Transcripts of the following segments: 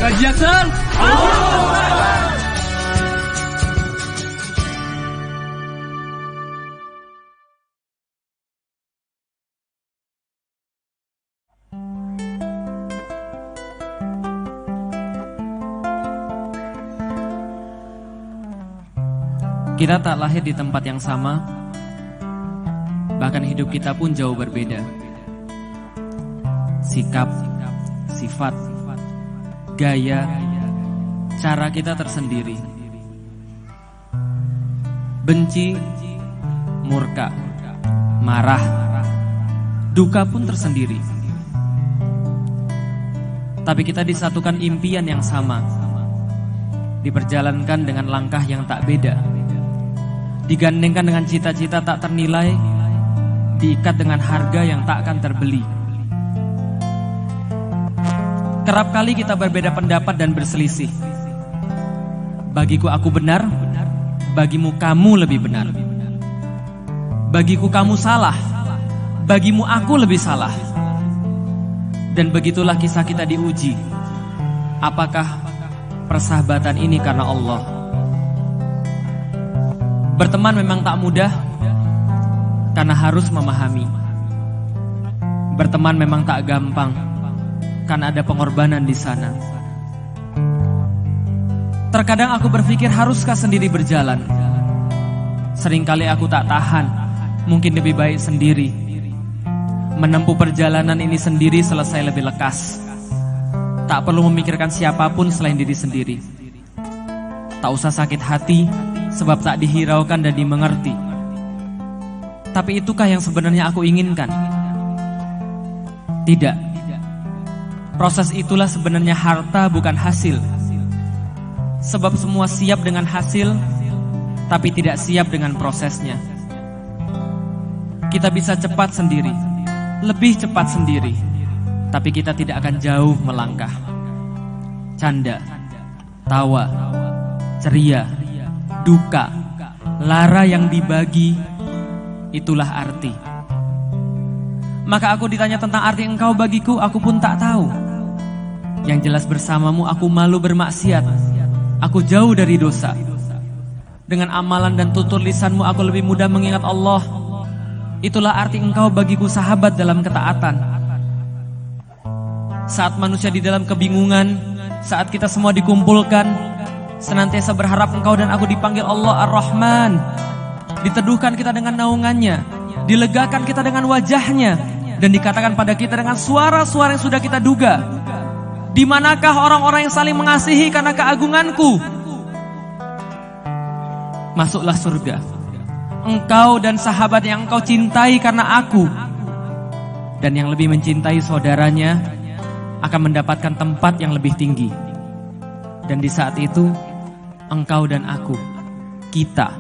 Ngaji Aksal. Kita tak lahir di tempat yang sama, bahkan hidup kita pun jauh berbeda. Sikap, sifat, gaya, cara kita tersendiri. Benci, murka, marah, duka pun tersendiri. Tapi kita disatukan impian yang sama, diperjalankan dengan langkah yang tak beda, digandengkan dengan cita-cita tak ternilai, diikat dengan harga yang tak akan terbeli. Kerap kali kita berbeda pendapat dan berselisih. Bagiku aku benar, bagimu kamu lebih benar. Bagiku kamu salah, bagimu aku lebih salah. Dan begitulah kisah kita diuji. Apakah persahabatan ini karena Allah? Berteman memang tak mudah, karena harus memahami. Berteman memang tak gampang, karena ada pengorbanan di sana. Terkadang aku berpikir, haruskah sendiri berjalan? Seringkali aku tak tahan, mungkin lebih baik sendiri. Menempuh perjalanan ini sendiri selesai lebih lekas. Tak perlu memikirkan siapapun selain diri sendiri. Tak usah sakit hati, sebab tak dihiraukan dan dimengerti. Tapi itukah yang sebenarnya aku inginkan? Tidak. Proses itulah sebenarnya harta, bukan hasil. Sebab semua siap dengan hasil, tapi tidak siap dengan prosesnya. Kita bisa cepat sendiri, lebih cepat sendiri, tapi kita tidak akan jauh melangkah. Canda, tawa, ceria, duka, lara yang dibagi, itulah arti. Maka aku ditanya tentang arti engkau bagiku, aku pun tak tahu. Yang jelas bersamamu aku malu bermaksiat, aku jauh dari dosa. Dengan amalan dan tutur lisanmu aku lebih mudah mengingat Allah. Itulah arti engkau bagiku sahabat dalam ketaatan. Saat manusia di dalam kebingungan, saat kita semua dikumpulkan, senantiasa berharap engkau dan aku dipanggil Allah Ar-Rahman. Diteduhkan kita dengan naungannya, dilegakan kita dengan wajahnya, dan dikatakan pada kita dengan suara-suara yang sudah kita duga, di manakah orang-orang yang saling mengasihi karena keagunganku? Masuklah surga, engkau dan sahabat yang engkau cintai karena aku. Dan yang lebih mencintai saudaranya akan mendapatkan tempat yang lebih tinggi. Dan di saat itu engkau dan aku, kita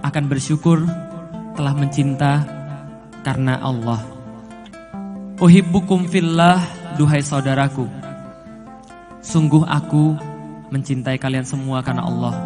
akan bersyukur telah mencinta karena Allah. Uhibbukum fillah, duhai saudaraku, sungguh aku mencintai kalian semua karena Allah.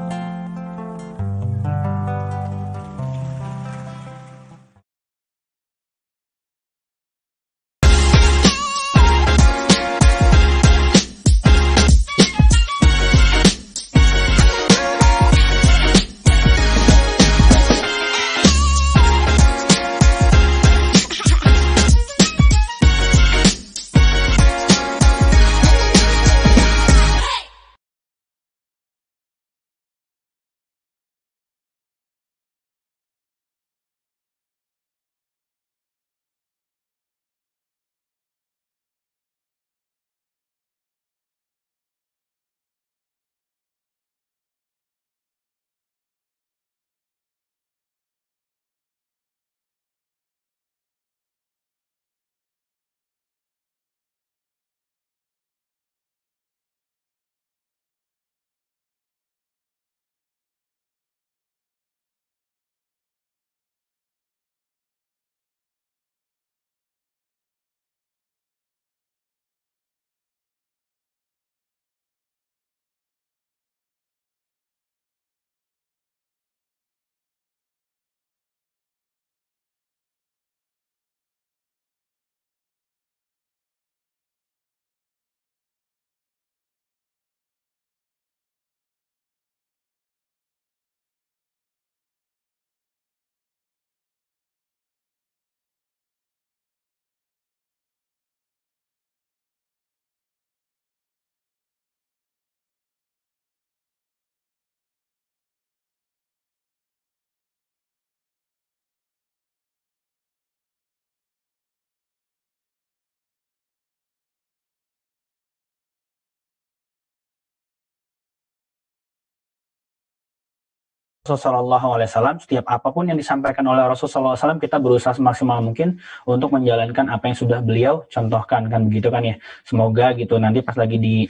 Rasulullah SAW, setiap apapun yang disampaikan oleh Rasulullah SAW, kita berusaha semaksimal mungkin untuk menjalankan apa yang sudah beliau contohkan, kan begitu kan ya. Semoga gitu nanti pas lagi di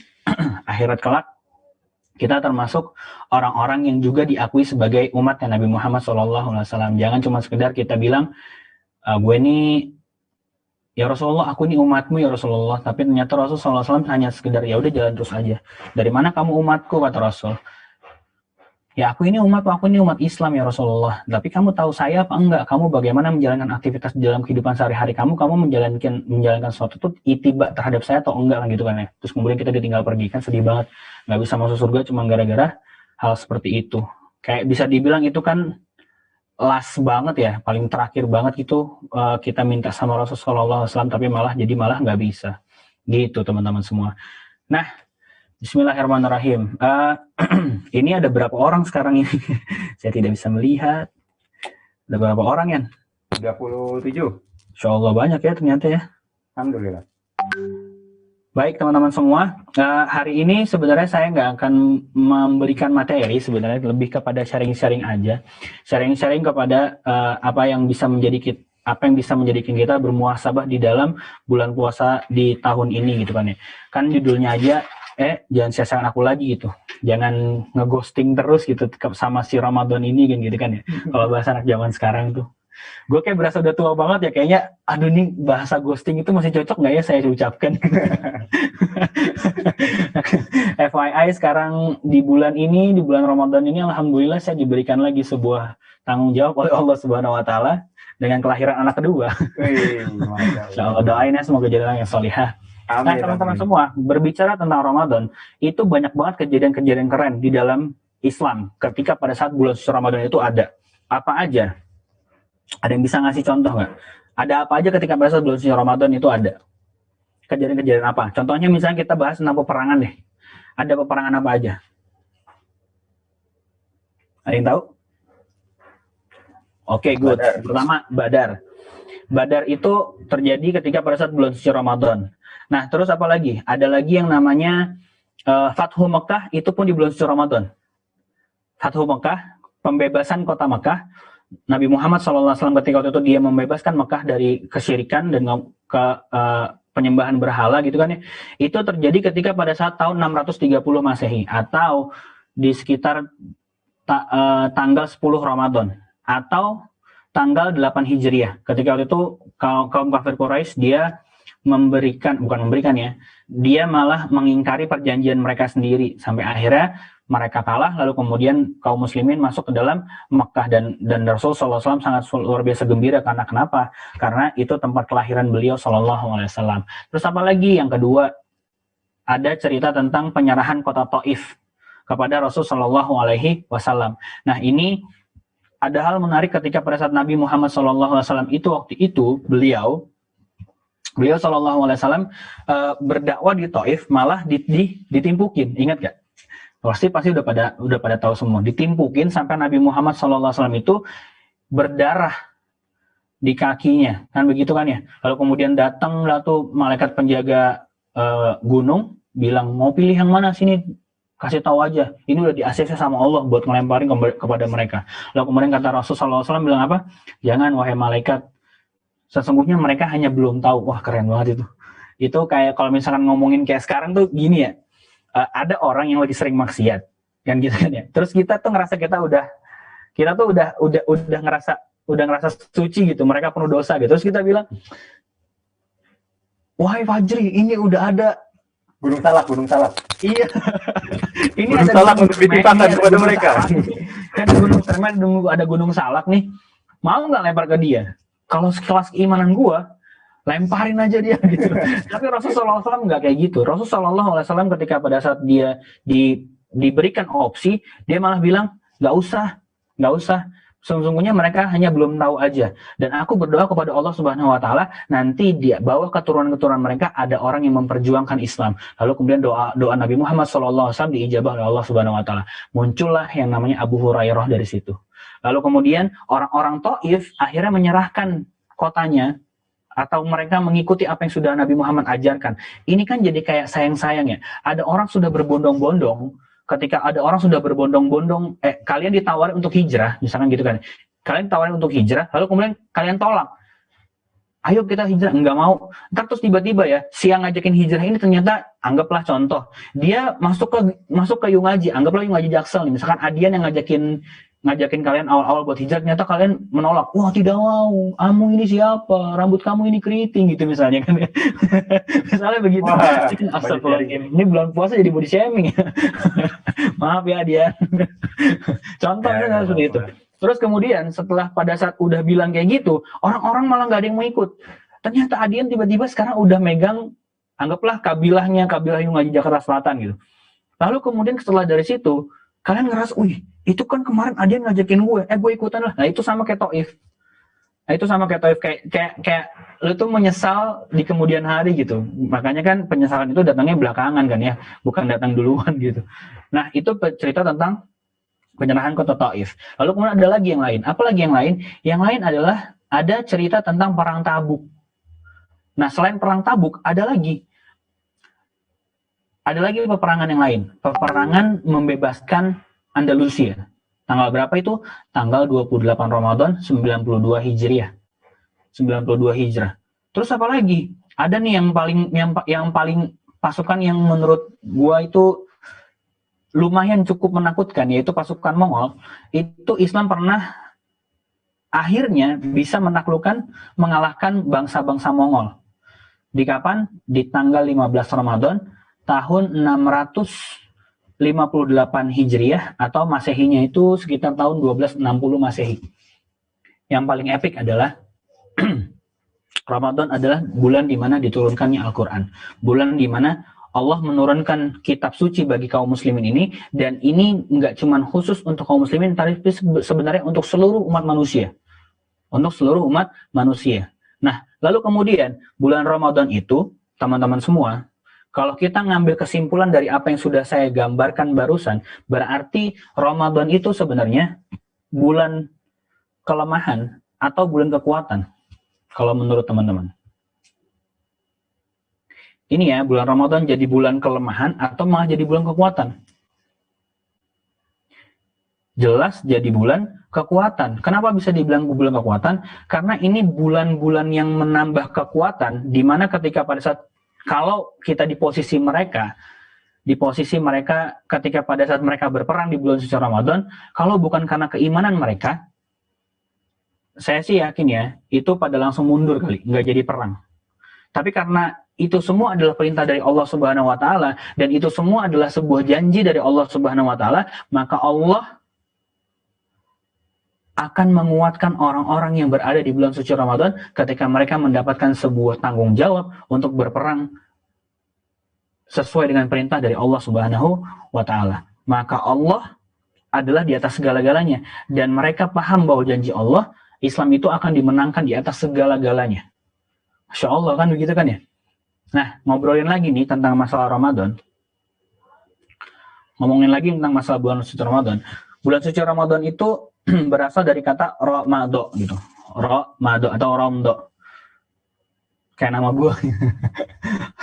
akhirat kelak, kita termasuk orang-orang yang juga diakui sebagai umat Nabi Muhammad SAW. Jangan cuma sekedar kita bilang, gue ini ya Rasulullah, aku ini umatmu ya Rasulullah, tapi ternyata Rasulullah SAW hanya sekedar ya udah jalan terus aja. Dari mana kamu umatku, kata Rasul? Ya aku ini umat Islam ya Rasulullah. Tapi kamu tahu saya apa enggak? Kamu bagaimana menjalankan aktivitas dalam kehidupan sehari-hari kamu? Kamu menjalankan sesuatu itu itiba terhadap saya atau enggak kan gitu kan ya? Terus kemudian kita ditinggal pergi, kan sedih banget. Nggak bisa masuk surga cuma gara-gara hal seperti itu. Kayak bisa dibilang itu kan last banget ya, paling terakhir banget gitu, kita minta sama Rasulullah SAW, tapi malah nggak bisa. Gitu teman-teman semua. Nah, Bismillahirrahmanirrahim. Ini ada berapa orang sekarang ini? Saya tidak bisa melihat. Ada berapa orang ya? 37. Insya Allah banyak ya ternyata ya. Alhamdulillah. Baik teman-teman semua, hari ini sebenarnya saya nggak akan memberikan materi, sebenarnya lebih kepada sharing-sharing aja. Sharing-sharing kepada apa yang bisa menjadikan kita bermuhasabah di dalam bulan puasa di tahun ini gitu kan ya. Kan judulnya aja jangan sia-siakan aku lagi gitu, jangan ngeghosting terus gitu sama si Ramadan ini gitu kan ya. Kalau bahasa anak zaman sekarang tuh, gue kayak berasa udah tua banget ya kayaknya. Aduh, nih bahasa ghosting itu masih cocok nggak ya saya ucapkan? FYI, sekarang di bulan Ramadan ini alhamdulillah saya diberikan lagi sebuah tanggung jawab oleh Allah Subhanahu Wa Taala dengan kelahiran anak kedua. Insya Allah, doain ya semoga jadi orang yang solihah. Nah teman-teman semua, berbicara tentang Ramadan, itu banyak banget kejadian-kejadian keren di dalam Islam ketika pada saat bulan suci Ramadan itu ada. Apa aja? Ada yang bisa ngasih contoh nggak? Ada apa aja ketika pada saat bulan suci Ramadan itu ada? Kejadian-kejadian apa? Contohnya misalnya kita bahas tentang peperangan deh. Ada peperangan apa aja? Ada yang tahu? Oke, good. Pertama, Badar. Badar itu terjadi ketika pada saat bulan suci Ramadan. Nah, terus apa lagi? Ada lagi yang namanya Fathu Mekah, itu pun di bulan suci Ramadan. Fathu Mekah, pembebasan kota Mekah. Nabi Muhammad SAW ketika waktu itu dia membebaskan Mekah dari kesyirikan dan ke penyembahan berhala gitu kan ya. Itu terjadi ketika pada saat tahun 630 Masehi atau di sekitar tanggal 10 Ramadan atau tanggal 8 Hijriah. Ketika waktu itu kaum kafir Quraisy dia dia malah mengingkari perjanjian mereka sendiri sampai akhirnya mereka kalah, lalu kemudian kaum muslimin masuk ke dalam Mekah dan Rasulullah SAW sangat luar biasa gembira. Karena kenapa? Karena itu tempat kelahiran beliau SAW. Terus apa lagi? Yang kedua, ada cerita tentang penyerahan kota Taif kepada Rasulullah SAW. Nah, ini ada hal menarik ketika pada saat Nabi Muhammad SAW waktu itu beliau SAW berdakwah di Taif malah ditimpukin. Ingat gak? Pasti udah pada tahu semua. Ditimpukin sampai Nabi Muhammad SAW itu berdarah di kakinya, kan begitu kan ya. Lalu kemudian datanglah tuh malaikat penjaga gunung, bilang mau pilih yang mana sini, kasih tahu aja. Ini udah di-ACC sama Allah buat ngelemparin kepada mereka. Lalu kemudian kata Rasulullah SAW bilang apa? Jangan wahai malaikat, sesungguhnya mereka hanya belum tahu. Wah keren banget itu. Itu kayak kalau misalkan ngomongin kayak sekarang tuh gini ya. Ada orang yang lagi sering maksiat, kan gitu kan ya. Terus kita tuh ngerasa kita udah ngerasa suci gitu. Mereka penuh dosa gitu. Terus kita bilang, wahai Fajri, ini udah ada gunung salak. Iya. Ini gunung ada salak untuk ditimpakan kepada mereka. Ada gunung salak nih. Mau nggak lempar ke dia? Kalau sekelas keimanan gua, lemparin aja dia gitu. Tapi Rasulullah SAW nggak kayak gitu. Rasulullah SAW ketika pada saat dia diberikan opsi, dia malah bilang nggak usah. Sesungguhnya mereka hanya belum tahu aja. Dan aku berdoa kepada Allah Subhanahu Wa Taala, nanti dia bawah keturunan-keturunan mereka ada orang yang memperjuangkan Islam. Lalu kemudian doa Nabi Muhammad SAW diijabah oleh Allah Subhanahu Wa Taala. Muncullah yang namanya Abu Hurairah dari situ. Lalu kemudian orang-orang Taif akhirnya menyerahkan kotanya, atau mereka mengikuti apa yang sudah Nabi Muhammad ajarkan. Ini kan jadi kayak sayang-sayang ya. Ada orang sudah berbondong-bondong ketika ada orang sudah berbondong-bondong, kalian ditawarin untuk hijrah, misalkan gitu kan. Kalian ditawarin untuk hijrah, lalu kemudian kalian tolak. Ayo kita hijrah, enggak mau. Ntar terus tiba-tiba ya, si yang ngajakin hijrah ini ternyata, anggaplah contoh, dia masuk ke Yungaji, anggaplah Yungaji Jaksel nih, misalkan Adian yang ngajakin kalian awal-awal buat hijrah, ternyata kalian menolak. Wah, tidak mau, kamu ini siapa, rambut kamu ini keriting gitu misalnya kan. Misalnya begitu. Astagfirullahaladzim, ini bulan puasa jadi body shaming. Maaf ya Adian. Contohnya seperti itu. Terus kemudian setelah pada saat udah bilang kayak gitu, orang-orang malah nggak ada yang mau ikut. Ternyata Adian tiba-tiba sekarang udah megang, anggaplah kabilah Yungaji Jakarta Selatan gitu. Lalu kemudian setelah dari situ, kalian ngerasa, wih, itu kan kemarin Adian ngajakin gue ikutan lah. Nah itu sama kayak Taif. Kayak lu tuh menyesal di kemudian hari gitu. Makanya kan penyesalan itu datangnya belakangan kan ya, bukan datang duluan gitu. Nah itu cerita tentang penyerahan kota Taif. Lalu kemudian ada lagi yang lain. Apa lagi yang lain? Yang lain adalah ada cerita tentang perang Tabuk. Nah, selain perang Tabuk ada lagi peperangan yang lain. Peperangan membebaskan Andalusia. Tanggal berapa itu? Tanggal 28 Ramadan 92 Hijriah. 92 Hijrah. Terus apa lagi? Ada nih yang paling pasukan yang menurut gua itu lumayan cukup menakutkan, yaitu pasukan Mongol. Itu Islam pernah akhirnya bisa mengalahkan bangsa-bangsa Mongol. Di kapan? Di tanggal 15 Ramadan tahun 658 Hijriah atau Masehinya itu sekitar tahun 1260 Masehi. Yang paling epik adalah Ramadan adalah bulan di mana diturunkannya Al-Quran. Bulan di mana Allah menurunkan kitab suci bagi kaum muslimin ini, dan ini nggak cuma khusus untuk kaum muslimin, tapi sebenarnya untuk seluruh umat manusia. Untuk seluruh umat manusia. Nah, lalu kemudian bulan Ramadan itu, teman-teman semua, kalau kita ngambil kesimpulan dari apa yang sudah saya gambarkan barusan, berarti Ramadan itu sebenarnya bulan kelemahan atau bulan kekuatan, kalau menurut teman-teman. Ini ya, bulan Ramadan jadi bulan kelemahan atau malah jadi bulan kekuatan? Jelas jadi bulan kekuatan. Kenapa bisa dibilang bulan kekuatan? Karena ini bulan-bulan yang menambah kekuatan, di mana ketika pada saat, kalau kita di posisi mereka ketika pada saat mereka berperang di bulan suci Ramadan, kalau bukan karena keimanan mereka, saya sih yakin ya, itu pada langsung mundur kali, nggak jadi perang. Tapi karena itu semua adalah perintah dari Allah Subhanahu wa taala, dan itu semua adalah sebuah janji dari Allah Subhanahu wa taala, maka Allah akan menguatkan orang-orang yang berada di bulan suci Ramadan ketika mereka mendapatkan sebuah tanggung jawab untuk berperang sesuai dengan perintah dari Allah Subhanahu wa taala. Maka Allah adalah di atas segala-galanya, dan mereka paham bahwa janji Allah, Islam itu akan dimenangkan di atas segala-galanya. Masya Allah kan begitu kan ya. Nah, ngobrolin lagi nih tentang masalah Ramadan. Ngomongin lagi tentang masalah bulan suci Ramadan. Bulan suci Ramadan itu berasal dari kata Ramado gitu. Ramado atau Romdo. Kayak nama gue.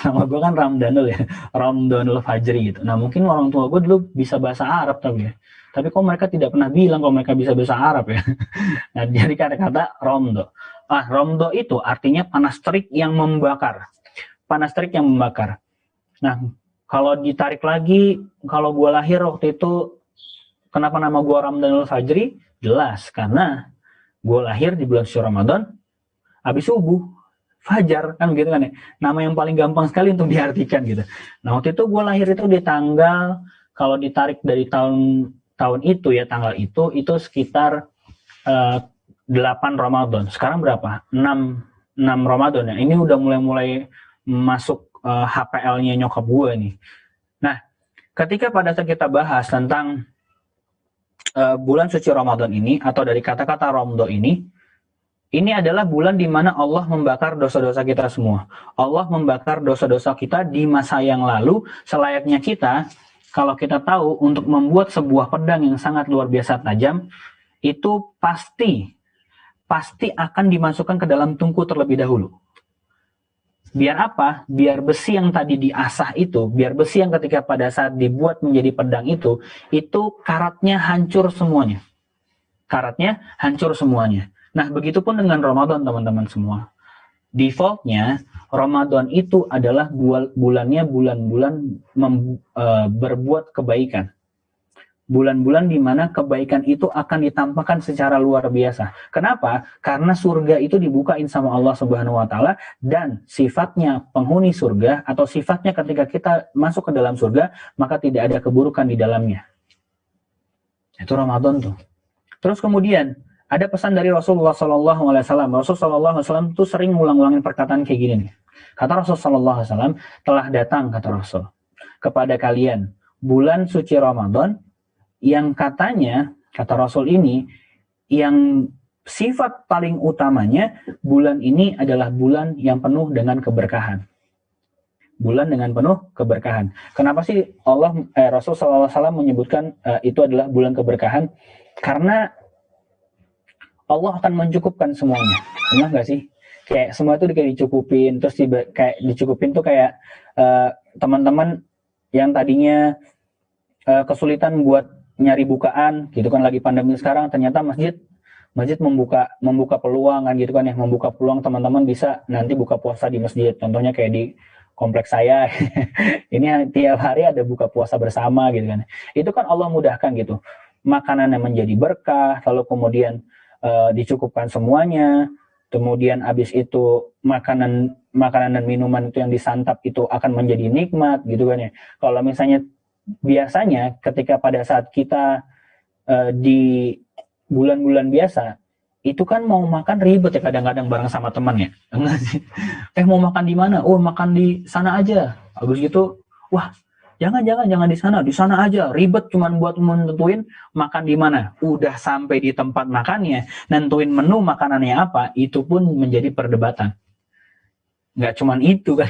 Nama gue kan Ramdanul ya. Ramdanul Fajri gitu. Nah, mungkin orang tua gue dulu bisa bahasa Arab tapi ya. Tapi kok mereka tidak pernah bilang kalau mereka bisa bahasa Arab ya. Nah, jadi kata-kata Romdo. Romdo itu artinya panas terik yang membakar. Panas terik yang membakar. Nah, kalau ditarik lagi, kalau gue lahir waktu itu, kenapa nama gue Ramdanul Fajri? Jelas, karena gue lahir di bulan suci Ramadan, habis subuh, fajar, kan gitu kan ya. Nama yang paling gampang sekali untuk diartikan gitu. Nah, waktu itu gue lahir itu di tanggal, kalau ditarik dari tahun itu ya, tanggal itu sekitar 8 Ramadan. Sekarang berapa? 6 Ramadan ya. Ini udah mulai masuk HPL-nya nyokap gue nih. Nah, ketika pada saat kita bahas tentang bulan suci Ramadan ini, atau dari kata-kata Romdo ini adalah bulan di mana Allah membakar dosa-dosa kita semua. Allah membakar dosa-dosa kita di masa yang lalu, selayaknya kita, kalau kita tahu untuk membuat sebuah pedang yang sangat luar biasa tajam, itu pasti akan dimasukkan ke dalam tungku terlebih dahulu. Biar apa? Biar besi yang tadi diasah itu, biar besi yang ketika pada saat dibuat menjadi pedang itu karatnya hancur semuanya. Karatnya hancur semuanya. Nah, begitupun dengan Ramadan, teman-teman semua. Defaultnya, Ramadan itu adalah bulannya bulan-bulan berbuat kebaikan. Bulan-bulan di mana kebaikan itu akan ditampakkan secara luar biasa. Kenapa? Karena surga itu dibukain sama Allah Subhanahu wa taala, dan sifatnya penghuni surga atau sifatnya ketika kita masuk ke dalam surga, maka tidak ada keburukan di dalamnya. Itu Ramadan tuh. Terus kemudian ada pesan dari Rasulullah SAW. Rasulullah SAW tuh sering ngulang-ngulangin perkataan kayak gini nih. Kata Rasulullah SAW, telah datang, kata Rasul, kepada kalian bulan suci Ramadan yang katanya, kata Rasul ini, yang sifat paling utamanya bulan ini adalah bulan yang penuh dengan keberkahan. Bulan dengan penuh keberkahan. Kenapa sih Rasul SAW menyebutkan itu adalah bulan keberkahan? Karena Allah akan mencukupkan semuanya. Benar nggak sih? Kayak semua itu kayak dicukupin, terus kayak dicukupin tuh kayak teman-teman yang tadinya kesulitan buat nyari bukaan gitu kan, lagi pandemi sekarang, ternyata masjid membuka peluang kan gitu kan ya, membuka peluang teman-teman bisa nanti buka puasa di masjid. Contohnya kayak di kompleks saya ini tiap hari ada buka puasa bersama gitu kan. Itu kan Allah mudahkan gitu. Makanan yang menjadi berkah, lalu kemudian dicukupkan semuanya. Kemudian habis itu makanan dan minuman itu yang disantap itu akan menjadi nikmat gitu kan ya. Kalau misalnya biasanya ketika pada saat kita di bulan-bulan biasa itu kan mau makan ribet ya, kadang-kadang bareng sama teman ya. Mau makan di mana? Oh, makan di sana aja. Habis gitu, wah, jangan di sana aja. Ribet cuman buat menentuin makan di mana. Udah sampai di tempat makannya, nentuin menu makanannya apa, itu pun menjadi perdebatan. Nggak cuman itu kan.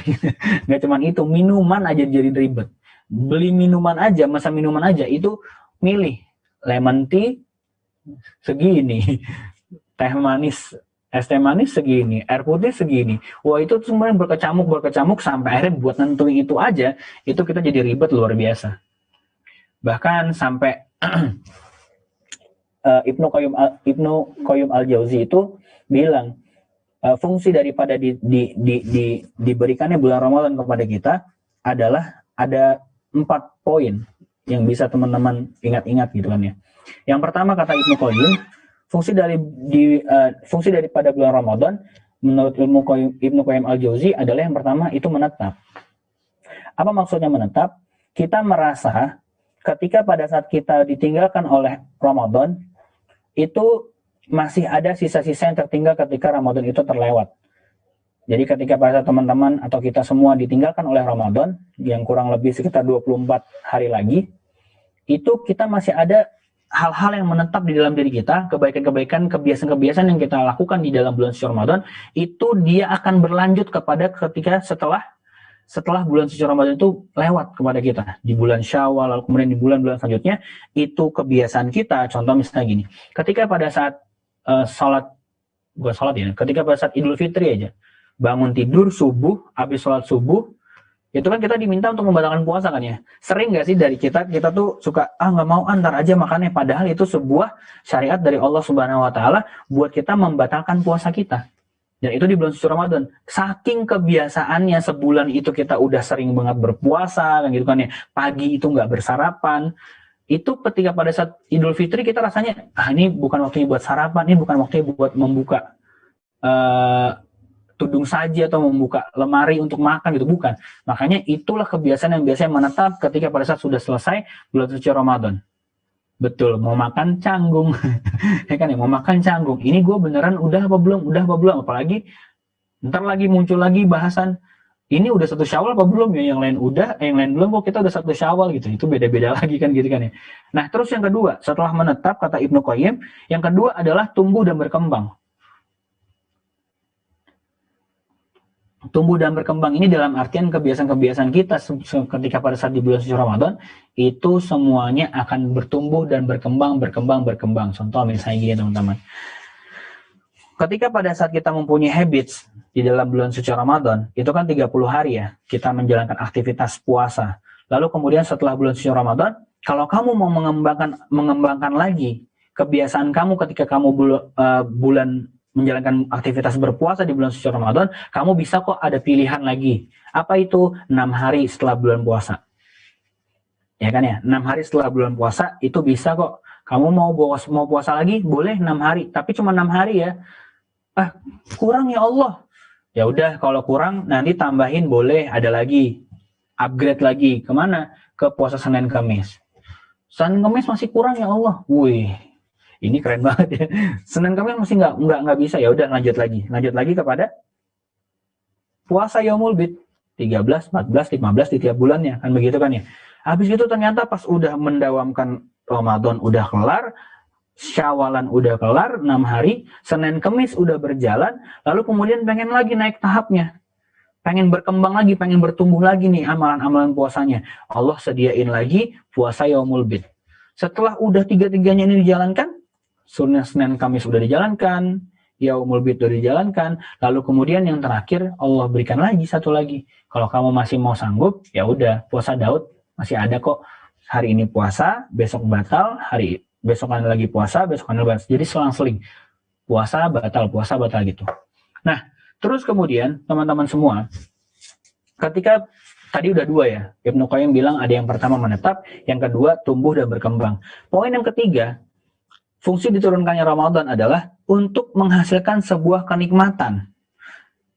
Nggak cuman itu, minuman aja jadi ribet. Beli minuman aja, masa minuman aja itu milih lemon tea segini, es teh manis segini, air putih segini. Wah, itu semuanya berkecamuk sampai akhirnya buat nentuin itu aja, itu kita jadi ribet luar biasa. Bahkan sampai Ibnu Qayyim al-Jauzi itu bilang fungsi daripada diberikannya bulan Ramadan kepada kita adalah ada 4 poin yang bisa teman-teman ingat-ingat gitu kan ya. Yang pertama, kata Ibnu Qayyim, fungsi daripada bulan Ramadan menurut Ibnu Qayyim al-Jauzi adalah yang pertama itu menetap. Apa maksudnya menetap? Kita merasa ketika pada saat kita ditinggalkan oleh Ramadan itu masih ada sisa-sisa yang tertinggal ketika Ramadan itu terlewat. Jadi ketika pada teman-teman atau kita semua ditinggalkan oleh Ramadan yang kurang lebih sekitar 24 hari lagi, itu kita masih ada hal-hal yang menetap di dalam diri kita, kebaikan-kebaikan, kebiasaan-kebiasaan yang kita lakukan di dalam bulan suci Ramadan, itu dia akan berlanjut kepada ketika setelah bulan suci Ramadan itu lewat kepada kita. Di bulan Syawal, lalu kemudian di bulan-bulan selanjutnya, itu kebiasaan kita. Contoh misalnya gini, ketika pada saat ketika pada saat Idul Fitri aja, bangun tidur subuh, habis sholat subuh, itu kan kita diminta untuk membatalkan puasa kan ya. Sering nggak sih dari kita tuh suka nggak mau antar aja makannya, padahal itu sebuah syariat dari Allah Subhanahu Wa Taala buat kita membatalkan puasa kita. Dan itu di bulan suci Ramadan. Saking kebiasaannya sebulan itu kita udah sering banget berpuasa kan gitu kan ya. Pagi itu nggak bersarapan. Itu ketika pada saat Idul Fitri kita rasanya ini bukan waktunya buat sarapan, ini bukan waktunya buat membuka tudung saji atau membuka lemari untuk makan gitu, bukan. Makanya itulah kebiasaan yang biasanya menetap ketika pada saat sudah selesai bulan suci Ramadan. Betul, mau makan canggung. Ya kan ya, mau makan canggung. Ini gue beneran udah apa belum? Apalagi ntar lagi muncul lagi bahasan ini udah 1 Syawal apa belum ya? Yang lain udah, yang lain belum, kok kita udah 1 Syawal gitu. Itu beda-beda lagi kan gitu kan ya. Nah, terus yang kedua, setelah menetap kata Ibnu Qayyim, yang kedua adalah tumbuh dan berkembang. Tumbuh dan berkembang ini dalam artian kebiasaan-kebiasaan kita ketika pada saat di bulan suci Ramadan itu semuanya akan bertumbuh dan berkembang. Contoh misalnya gini teman-teman. ketika pada saat kita mempunyai habits di dalam bulan suci Ramadan, itu kan 30 hari ya, kita menjalankan aktivitas puasa. Lalu kemudian setelah bulan suci Ramadan, kalau kamu mau mengembangkan lagi kebiasaan kamu ketika kamu bulan menjalankan aktivitas berpuasa di bulan suci Ramadan, kamu bisa kok ada pilihan lagi. Apa itu? 6 hari setelah bulan puasa. Ya kan ya, 6 hari setelah bulan puasa itu bisa kok. Kamu mau puasa lagi, boleh 6 hari, tapi cuma 6 hari ya. Kurang ya Allah. Ya udah, kalau kurang nanti tambahin, boleh ada lagi. Upgrade lagi. Kemana? Ke puasa Senin Kamis. Senin Kamis masih kurang ya Allah. Wih, ini keren banget ya. Senin Kamis masih nggak bisa. Ya udah, lanjut lagi kepada puasa Yaumul Bid. 13, 14, 15 di tiap bulannya, kan begitu kan ya. Habis itu ternyata pas udah mendawamkan Ramadan udah kelar, Syawalan udah kelar 6 hari, Senin Kemis udah berjalan, lalu kemudian pengen lagi naik tahapnya. Pengen berkembang lagi, pengen bertumbuh lagi nih amalan-amalan puasanya. Allah sediain lagi puasa Yaumul Bid. Setelah udah tiga-tiganya ini dijalankan, Senin Kamis udah dijalankan, Yaumul Bid udah dijalankan, lalu kemudian yang terakhir Allah berikan lagi satu lagi. Kalau kamu masih mau sanggup, ya udah, puasa Daud masih ada kok. Hari ini puasa, besok batal, besokan lagi puasa, besokan lagi batal. Jadi selang-seling. Puasa batal gitu. Nah, terus kemudian teman-teman semua, ketika tadi udah 2 ya, Ibnu Qayyim bilang ada yang pertama menetap, yang kedua tumbuh dan berkembang. Poin yang ketiga, fungsi diturunkannya Ramadan adalah untuk menghasilkan sebuah kenikmatan.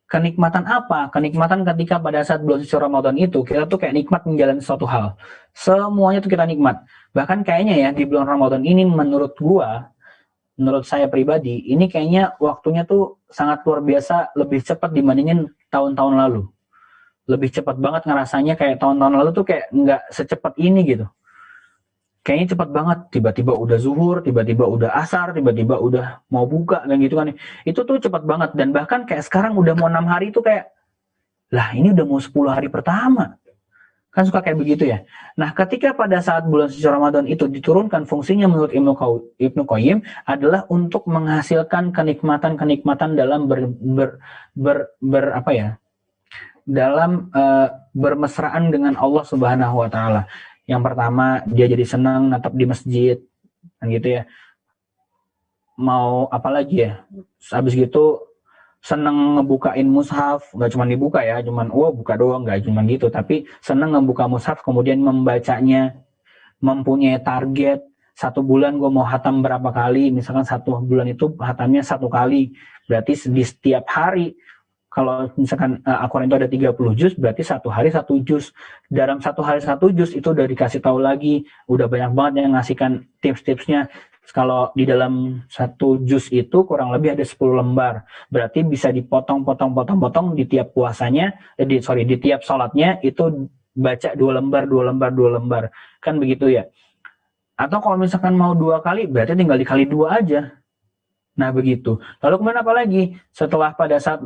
Kenikmatan apa? Kenikmatan ketika pada saat bulan suci Ramadan itu, kita tuh kayak nikmat menjalani suatu hal. Semuanya tuh kita nikmat. Bahkan kayaknya ya, di bulan Ramadan ini menurut saya pribadi, ini kayaknya waktunya tuh sangat luar biasa, lebih cepat dibandingin tahun-tahun lalu. Lebih cepat banget ngerasanya, kayak tahun-tahun lalu tuh kayak nggak secepat ini gitu. Kayaknya cepat banget, tiba-tiba udah zuhur, tiba-tiba udah asar, tiba-tiba udah mau buka, dan gitu kan. Itu tuh cepat banget, dan bahkan kayak sekarang udah mau 6 hari itu kayak, lah ini udah mau 10 hari pertama. Kan suka kayak begitu ya. Nah, ketika pada saat bulan suci Ramadan itu diturunkan, fungsinya menurut Ibnu Qayyim adalah untuk menghasilkan kenikmatan-kenikmatan dalam dalam bermesraan dengan Allah Subhanahu wa taala. Yang pertama, dia jadi senang natap di masjid, kan gitu ya. Mau apa lagi ya? Habis gitu senang ngebukain mushaf, nggak cuma dibuka ya, cuman buka doang, nggak cuma gitu, tapi senang ngebuka mushaf kemudian membacanya, mempunyai target 1 bulan gue mau hatam berapa kali, misalkan 1 bulan itu hatamnya 1 kali, berarti di setiap hari. Kalau misalkan Al-Quran itu ada 30 juz, berarti 1 hari 1 juz. Dalam 1 hari 1 juz itu udah dikasih tahu lagi, udah banyak banget yang ngasihkan tips-tipsnya. Kalau di dalam 1 juz itu kurang lebih ada 10 lembar. Berarti bisa dipotong di tiap puasanya, di tiap sholatnya itu baca 2 lembar. Kan begitu ya. Atau kalau misalkan mau 2 kali, berarti tinggal dikali 2 aja. Nah begitu. Lalu kemudian apa lagi? Setelah pada saat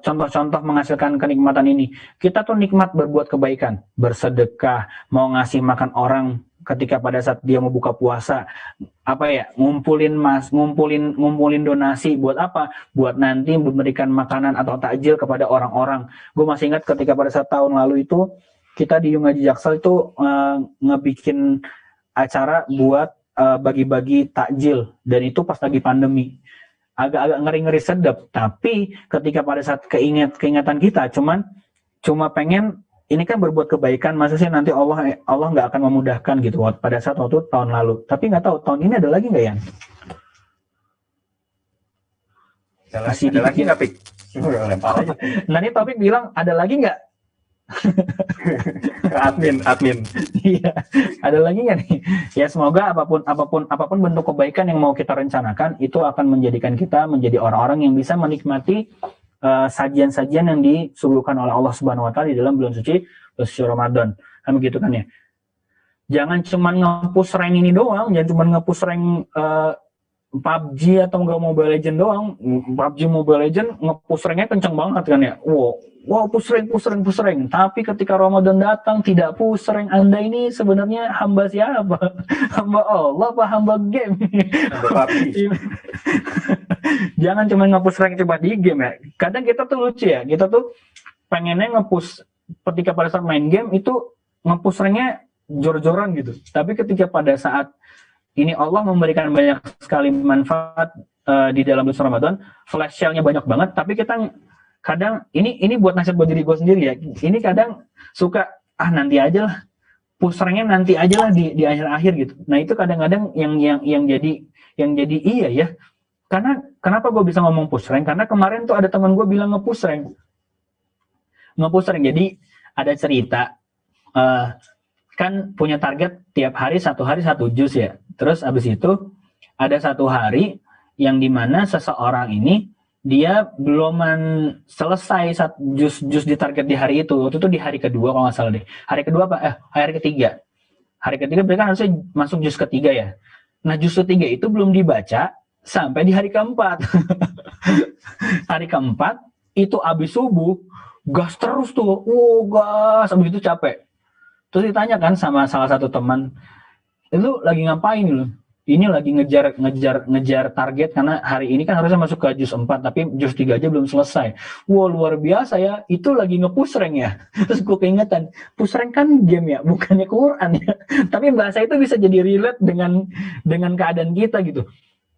contoh-contoh menghasilkan kenikmatan ini, kita tuh nikmat berbuat kebaikan, bersedekah, mau ngasih makan orang ketika pada saat dia mau buka puasa, ngumpulin donasi buat apa? Buat nanti memberikan makanan atau takjil kepada orang-orang. Gue masih ingat ketika pada saat tahun lalu itu kita di Ngaji Jaksel itu ngebikin acara buat bagi-bagi takjil, dan itu pas lagi pandemi, agak-agak ngeri-ngeri sedap. Tapi ketika pada saat keingatan kita cuma pengen ini kan berbuat kebaikan, masa sih nanti Allah nggak akan memudahkan gitu pada saat waktu tahun lalu. Tapi nggak tahu tahun ini ada lagi nggak ya? Ada lagi nggak, Pik? Nah ini Taufik bilang ada lagi nggak? admin. Iya, ada lagi nggak nih? Ya semoga apapun bentuk kebaikan yang mau kita rencanakan itu akan menjadikan kita menjadi orang-orang yang bisa menikmati sajian-sajian yang disuguhkan oleh Allah Subhanahu wa taala di dalam bulan suci Ramadan. Kan begitu kan ya. Jangan cuma nge-push rank ini doang, jangan cuma nge-push rank PUBG atau enggak Mobile Legend doang. PUBG Mobile Legend nge-push ranknya kenceng banget kan ya. Wow, push rank. Tapi ketika Ramadan datang tidak push rank, Anda ini sebenarnya hamba siapa? Hamba Allah apa hamba game? Hamba PUBG. Jangan cuma nge-push rank cuma di game ya. Kadang kita tuh lucu ya, kita tuh pengennya nge-push ketika pada saat main game itu nge-push ranknya jor-joran gitu. Tapi ketika pada saat ini Allah memberikan banyak sekali manfaat di dalam bulan Ramadan, flash sale-nya banyak banget, tapi kita kadang ini buat nasihat buat diri gue sendiri ya. Ini kadang suka nanti aja lah, push ranknya nanti aja lah di akhir-akhir gitu. Nah itu kadang-kadang yang jadi iya ya. Karena kenapa gue bisa ngomong push rank? Karena kemarin tuh ada teman gue bilang nge-push rank. Jadi ada cerita kan punya target tiap hari satu juz ya. Terus abis itu ada satu hari yang dimana seseorang ini dia belum selesai juz di target di hari itu. Waktu itu di hari kedua kalau nggak salah deh. Hari kedua hari ketiga. Hari ketiga mereka harusnya masuk juz ketiga ya. Nah juz ketiga itu belum dibaca sampai di hari keempat. Hari keempat itu abis subuh gas terus tuh. Gas abis itu capek. Terus ditanya kan sama salah satu teman, lu lagi ngapain lu? Ini lagi ngejar target karena hari ini kan harusnya masuk ke juz 4 tapi juz 3 aja belum selesai. Wah luar biasa ya, itu lagi nge-push rank ya. Terus gue keingetan, push rank kan game ya, bukannya Quran ya. Tapi bahasa itu bisa jadi relate dengan keadaan kita gitu.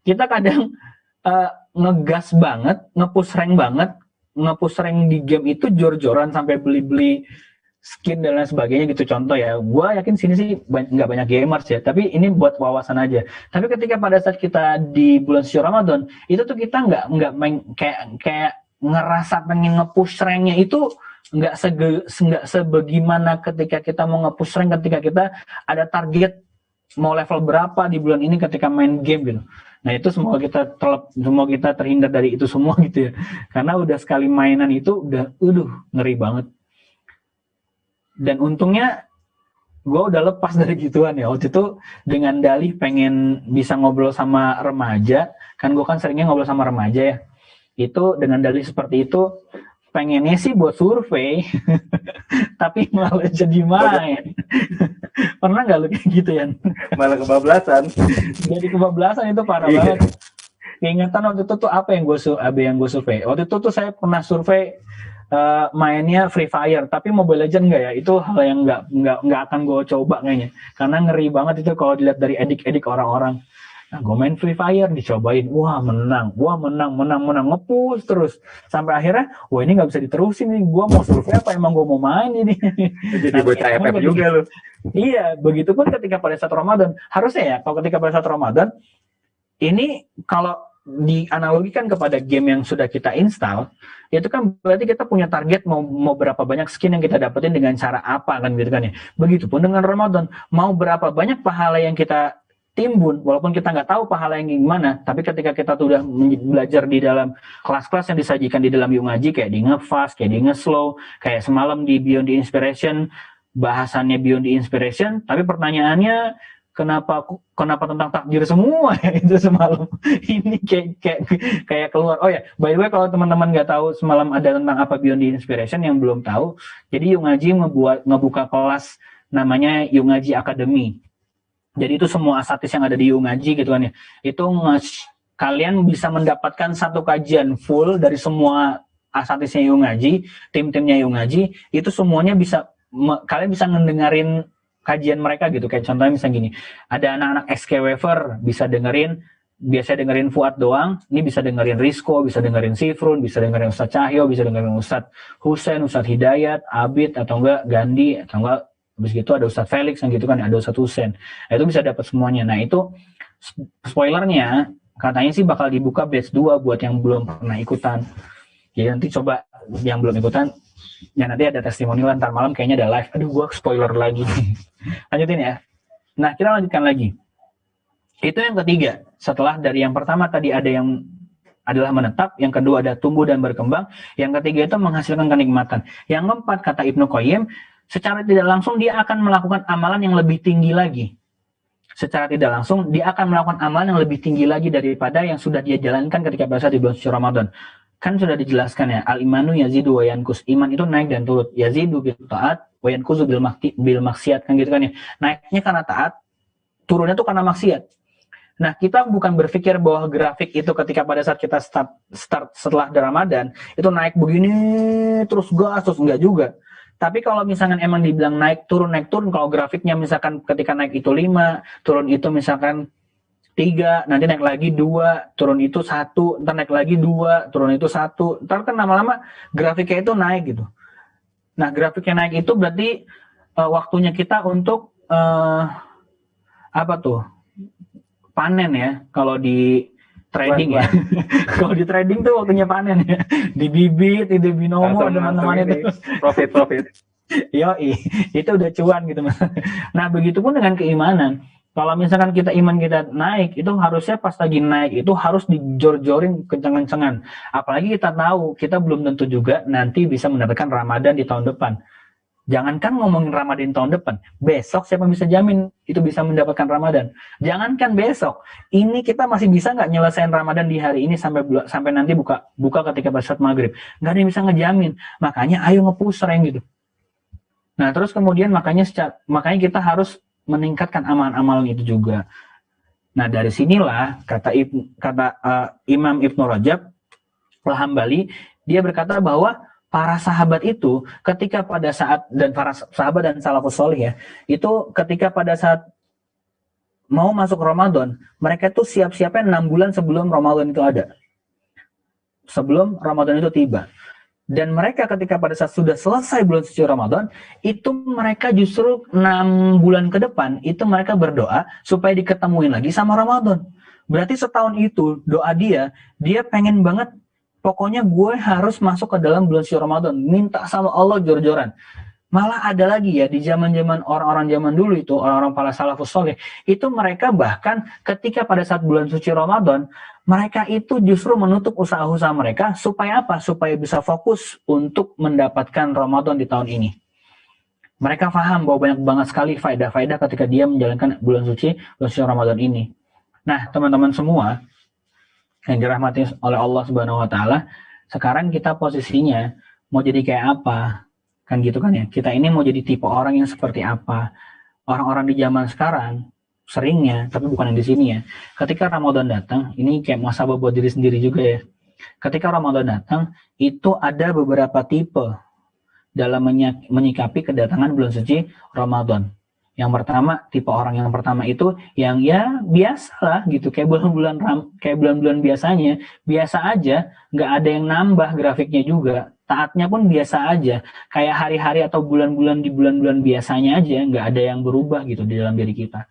Kita kadang ngegas banget, nge-push rank di game itu jor-joran sampai beli-beli skin dan lain sebagainya gitu. Contoh ya, gue yakin sini sih nggak banyak gamers ya, tapi ini buat wawasan aja. Tapi ketika pada saat kita di bulan suci Ramadan itu tuh kita nggak main kayak ngerasa pengen nge-push ranknya itu nggak sebagaimana ketika kita mau nge-push rank ketika kita ada target mau level berapa di bulan ini ketika main game gitu. Nah itu semoga kita terhindar dari itu semua gitu ya, karena udah sekali mainan itu udah ngeri banget. Dan untungnya gue udah lepas dari gituan ya. Waktu itu dengan dalih pengen bisa ngobrol sama remaja, kan gue kan seringnya ngobrol sama remaja ya. Itu dengan dalih seperti itu pengennya sih buat survei, tapi malah jadi main. Pernah nggak lu kayak gitu ya? Malah kebablasan. Jadi kebablasan itu parah banget. Ingatan waktu itu tuh apa yang gue survei? Waktu itu tuh saya pernah survei mainnya Free Fire, tapi Mobile Legends enggak ya, itu hal yang nggak akan gue coba kayaknya, karena ngeri banget itu kalau dilihat dari edik orang-orang. Nah, gue main Free Fire, dicobain, wah menang, nge-push terus, sampai akhirnya, wah ini nggak bisa diterusin nih, gue mau survei apa emang gue mau main ini. Jadi bocah FF juga lu. Iya, begitupun ketika pada saat Ramadan, harusnya ya, kalau ketika pada saat Ramadan, ini kalau dianalogikan kepada game yang sudah kita install, itu kan berarti kita punya target mau berapa banyak skin yang kita dapetin dengan cara apa kan gitu kan ya. Begitupun dengan Ramadan, mau berapa banyak pahala yang kita timbun, walaupun kita nggak tahu pahala yang gimana, tapi ketika kita sudah belajar di dalam kelas-kelas yang disajikan di dalam Yuk Ngaji, kayak di Nge-Fast, kayak di Nge-Slow, kayak semalam di Beyond the Inspiration, bahasannya Beyond the Inspiration, tapi pertanyaannya kenapa tentang takdir semua ya itu semalam. Ini kayak keluar. Oh ya, by the way kalau teman-teman nggak tahu semalam ada tentang apa Beyond the Inspiration yang belum tahu, jadi Yuk Ngaji ngebuka kelas namanya Yuk Ngaji Academy. Jadi itu semua asatis yang ada di Yuk Ngaji gitu kan ya. Itu kalian bisa mendapatkan satu kajian full dari semua asatisnya Yuk Ngaji, tim-timnya Yuk Ngaji, itu semuanya bisa kalian bisa ngedengerin kajian mereka gitu. Kayak contohnya misalnya gini, ada anak-anak SK Waver bisa dengerin Fuad doang, ini bisa dengerin Rizko, bisa dengerin Sifrun, bisa dengerin Ustadz Cahyo, bisa dengerin Ustadz Husen, Ustadz Hidayat, Abid, atau enggak Gandhi, atau enggak habis gitu ada Ustadz Felix yang gitu kan, ada Ustadz Husen. Nah, itu bisa dapat semuanya. Nah itu spoilernya katanya sih bakal dibuka batch 2 buat yang belum pernah ikutan. Jadi nanti coba yang belum ikutan, ya nanti ada testimonial ntar malam kayaknya ada live. Aduh gue spoiler lagi. Lanjutin ya. Nah kita lanjutkan lagi. Itu yang ketiga. Setelah dari yang pertama tadi ada yang adalah menetap, yang kedua ada tumbuh dan berkembang, yang ketiga itu menghasilkan kenikmatan. Yang keempat kata Ibnu Qayyim, secara tidak langsung dia akan melakukan amalan yang lebih tinggi lagi. Secara tidak langsung dia akan melakukan amalan yang lebih tinggi lagi daripada yang sudah dia jalankan ketika berada di bulan suci Ramadan. Kan sudah dijelaskan ya, al-imanu yazidu wa yankus, iman itu naik dan turut, yazidu bil taat wa yankuzu bil maksiat kan gitu kan ya. Naiknya karena taat, turunnya tuh karena maksiat. Nah, kita bukan berpikir bahwa grafik itu ketika pada saat kita start setelah Ramadan, itu naik begini, terus gas, terus enggak juga. Tapi kalau misalkan emang dibilang naik turun, kalau grafiknya misalkan ketika naik itu 5, turun itu misalkan 3, nanti naik lagi 2, turun itu 1, ntar naik lagi 2, turun itu 1, ntar kan lama-lama grafiknya itu naik gitu. Nah, grafiknya naik itu berarti waktunya kita untuk apa tuh? Panen ya, kalau di trading ya. Kalau di trading tuh waktunya panen ya. Di bibit, di binomo, teman-teman itu. Profit. Yoi, itu udah cuan gitu mas. Nah, begitupun dengan keimanan. Kalau misalkan iman kita naik, itu harusnya pas lagi naik itu harus dijor-jorin kenceng-kencengan. Apalagi kita tahu, kita belum tentu juga nanti bisa mendapatkan Ramadan di tahun depan. Jangankan ngomongin Ramadan tahun depan, besok siapa bisa jamin itu bisa mendapatkan Ramadan? Jangankan besok, ini kita masih bisa nggak nyelesain Ramadan di hari ini sampai nanti buka ketika pas saat maghrib? Nggak ada yang bisa ngejamin. Makanya ayo nge-push rank gitu. Nah terus kemudian makanya kita harus meningkatkan amalan-amalan itu juga. Nah dari sinilah kata Imam Ibnu Rajab Al-Hambali, dia berkata bahwa para sahabat itu ketika pada saat, dan para sahabat dan salafus solih ya, itu ketika pada saat mau masuk Ramadan, mereka tuh siap-siapnya 6 bulan sebelum Ramadan itu ada. Sebelum Ramadan itu tiba. Dan mereka ketika pada saat sudah selesai bulan suci Ramadan, itu mereka justru 6 bulan ke depan, itu mereka berdoa supaya diketemuin lagi sama Ramadan. Berarti setahun itu doa dia pengen banget, pokoknya gue harus masuk ke dalam bulan suci Ramadan, minta sama Allah jor-joran. Malah ada lagi ya, di zaman-zaman orang-orang zaman dulu itu, orang-orang para salafus soleh, itu mereka bahkan ketika pada saat bulan suci Ramadan, mereka itu justru menutup usaha-usaha mereka, supaya apa? Supaya bisa fokus untuk mendapatkan Ramadan di tahun ini. Mereka paham bahwa banyak banget sekali faedah-faedah ketika dia menjalankan bulan suci Ramadan ini. Nah, teman-teman semua, yang dirahmati oleh Allah Subhanahu wa taala, sekarang kita posisinya mau jadi kayak apa? Kan gitu kan ya. Kita ini mau jadi tipe orang yang seperti apa? Orang-orang di zaman sekarang seringnya, tapi bukan yang di sini ya. Ketika Ramadan datang, ini kayak muhasabah buat diri sendiri juga ya. Ketika Ramadan datang, itu ada beberapa tipe dalam menyikapi kedatangan bulan suci Ramadan. Yang pertama, tipe orang yang pertama itu yang ya biasa lah gitu, kayak bulan-bulan biasanya, biasa aja, nggak ada yang nambah grafiknya juga, taatnya pun biasa aja, kayak hari-hari atau bulan-bulan di bulan-bulan biasanya aja, nggak ada yang berubah gitu di dalam diri kita.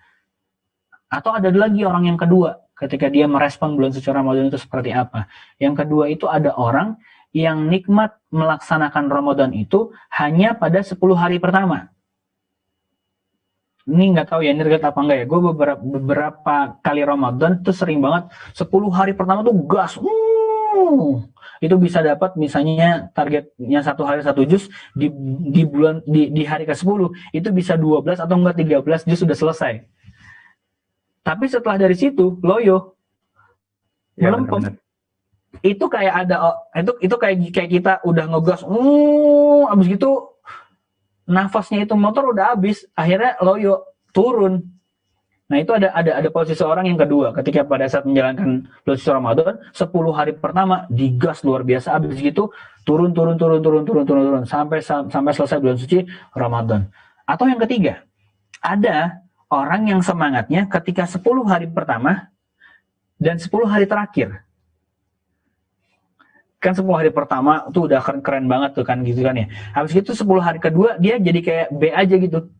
Atau ada lagi orang yang kedua, ketika dia merespon bulan suci Ramadan itu seperti apa. Yang kedua itu ada orang yang nikmat melaksanakan Ramadan itu hanya pada 10 hari pertama. Ini nggak tahu ya, ini relate apa enggak ya. Gue beberapa kali Ramadan tuh sering banget 10 hari pertama tuh gas. Itu bisa dapat misalnya targetnya 1 hari 1 juz di hari ke-10 itu bisa 12 atau enggak 13 juz sudah selesai. Tapi setelah dari situ loyo. Ya, melempem. Itu kayak itu kayak kita udah ngegas, abis gitu nafasnya itu motor udah habis, akhirnya loyo turun. Nah itu ada posisi orang yang kedua, ketika pada saat menjalankan bulan suci Ramadan 10 hari pertama digas luar biasa, habis gitu turun sampai selesai bulan suci Ramadan. Atau yang ketiga, ada orang yang semangatnya ketika 10 hari pertama dan 10 hari terakhir. Kan 10 hari pertama tuh udah keren banget tuh kan gitu kan ya. Habis itu 10 hari kedua dia jadi kayak B aja gitu.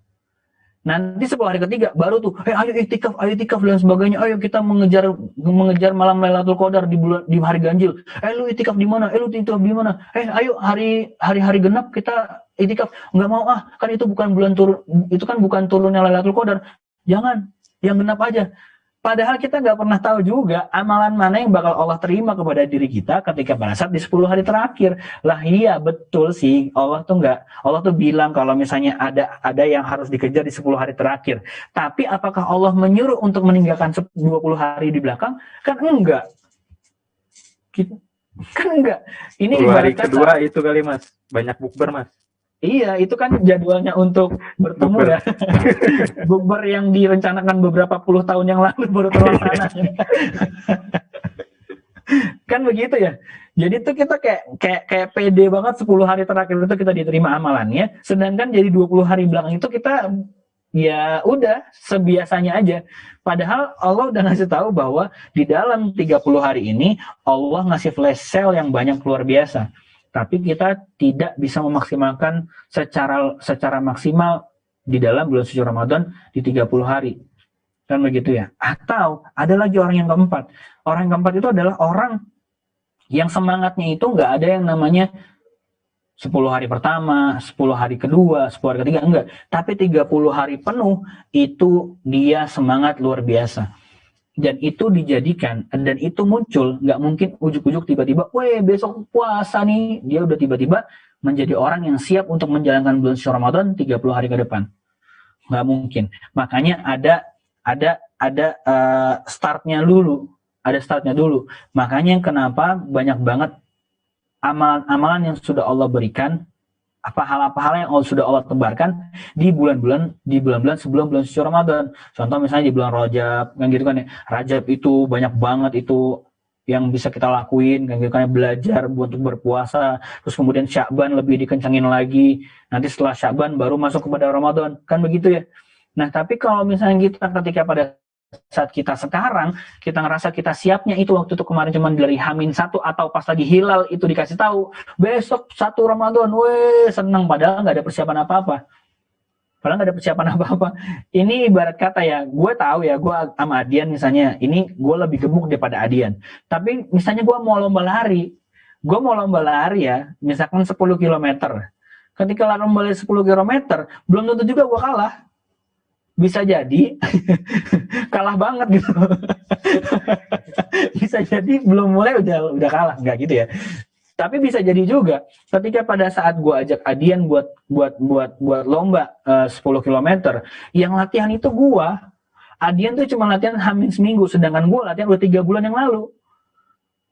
Nanti 10 hari ketiga baru tuh, ayo itikaf dan sebagainya. Ayo kita mengejar malam Lailatul Qadar di hari ganjil. Lu itikaf di mana? Lu itikaf di mana? Ayo hari genap kita itikaf. Enggak mau kan itu bukan bulan turun, itu kan bukan turunnya Lailatul Qadar. Jangan, yang genap aja. Padahal kita nggak pernah tahu juga amalan mana yang bakal Allah terima kepada diri kita ketika pada saat di 10 hari terakhir. Lah iya betul sih, Allah tuh bilang kalau misalnya ada yang harus dikejar di 10 hari terakhir. Tapi apakah Allah menyuruh untuk meninggalkan 20 hari di belakang? Kan enggak. Kan enggak. Ini 10 hari kedua itu kali mas, banyak bukber mas. Iya, itu kan jadwalnya untuk bertemu Bukber. ya. Bukber yang direncanakan beberapa puluh tahun yang lalu baru terlaksana. Kan begitu ya. Jadi tuh kita kayak pede banget 10 hari terakhir itu kita diterima amalannya, sedangkan jadi 20 hari belakang itu kita ya udah sebiasanya aja. Padahal Allah udah ngasih tahu bahwa di dalam 30 hari ini Allah ngasih flash sale yang banyak luar biasa. Tapi kita tidak bisa memaksimalkan secara maksimal di dalam bulan suci Ramadan di 30 hari. Kan begitu ya. Atau ada lagi orang yang keempat. Orang yang keempat itu adalah orang yang semangatnya itu nggak ada yang namanya 10 hari pertama, 10 hari kedua, 10 hari ketiga, enggak. Tapi 30 hari penuh itu dia semangat luar biasa. Dan itu dijadikan, dan itu muncul, nggak mungkin ujuk-ujuk tiba-tiba, weh besok puasa nih, dia udah tiba-tiba menjadi orang yang siap untuk menjalankan bulan suci Ramadan 30 hari ke depan. Nggak mungkin. Makanya ada startnya dulu. Ada startnya dulu. Makanya kenapa banyak banget amalan-amalan yang sudah Allah berikan, apa hal yang sudah Allah tebarkan di bulan-bulan sebelum bulan suci Ramadan. Contoh misalnya di bulan Rajab, kan gitu kan ya. Rajab itu banyak banget itu yang bisa kita lakuin, kan gitu kan ya, belajar untuk berpuasa. Terus kemudian Sya'ban lebih dikencangin lagi. Nanti setelah Sya'ban baru masuk kepada Ramadan, kan begitu ya. Nah, tapi kalau misalnya kita ketika pada saat kita sekarang, kita ngerasa kita siapnya itu waktu itu kemarin cuma dari H-1 atau pas lagi hilal itu dikasih tahu, besok 1 Ramadan, weh seneng, padahal nggak ada persiapan apa-apa. Ini ibarat kata ya, gue tahu ya, gue sama Adian misalnya, ini gue lebih gemuk daripada Adian. Tapi misalnya gue mau lomba lari ya, misalkan 10 km. Ketika lomba lari 10 km, belum tentu juga gue kalah. Bisa jadi kalah banget gitu. Bisa jadi belum mulai udah kalah, nggak gitu ya. Tapi bisa jadi juga ketika pada saat gue ajak Adian buat lomba 10 km, yang latihan itu gue, Adian tuh cuma latihan hamin seminggu, sedangkan gue latihan udah 3 bulan yang lalu.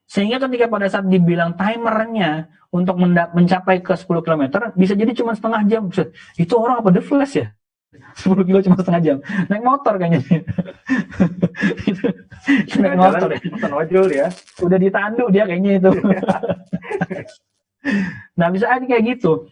Sehingga ketika pada saat dibilang timernya untuk mencapai ke 10 km, bisa jadi cuma setengah jam. Itu orang apa The Flash ya? 10 kilo cuma setengah jam. Naik motor kayaknya. Naik motor ya. Motor ojol ya. Udah ditandu dia kayaknya itu. Nah, bisa aja kayak gitu.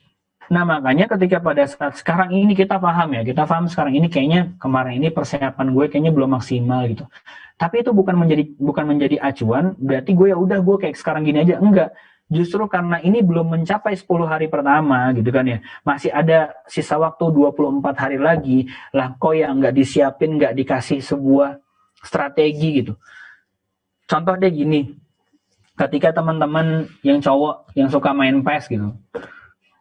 Nah, makanya ketika pada saat sekarang ini kita paham sekarang ini kayaknya kemarin ini persiapan gue kayaknya belum maksimal gitu. Tapi itu bukan menjadi acuan, berarti gue ya udah gue kayak sekarang gini aja, enggak. Justru karena ini belum mencapai 10 hari pertama gitu kan ya. Masih ada sisa waktu 24 hari lagi. Lah kok yang nggak disiapin, nggak dikasih sebuah strategi gitu. Contoh deh gini. Ketika teman-teman yang cowok yang suka main PES gitu.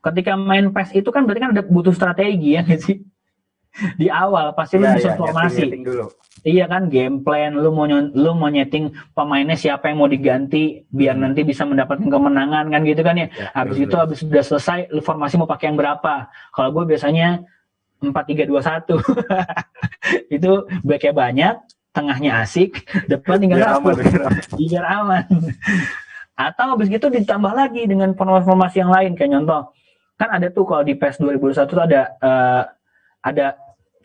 Ketika main PES itu kan berarti kan ada butuh strategi ya gitu sih. Di awal pasti lu bisa formasi. Iya kan, game plan, lu mau nyeting pemainnya siapa yang mau diganti biar nanti bisa mendapatkan kemenangan kan gitu kan ya. Habis itu habis sudah selesai, lu formasi mau pakai yang berapa? Kalau gue biasanya 4-3-2-1. Itu backnya banyak, tengahnya asik, depan tinggal biar aman. Atau habis itu ditambah lagi dengan formasi yang lain, kayak contoh kan ada tuh kalau di PES 2021 tuh ada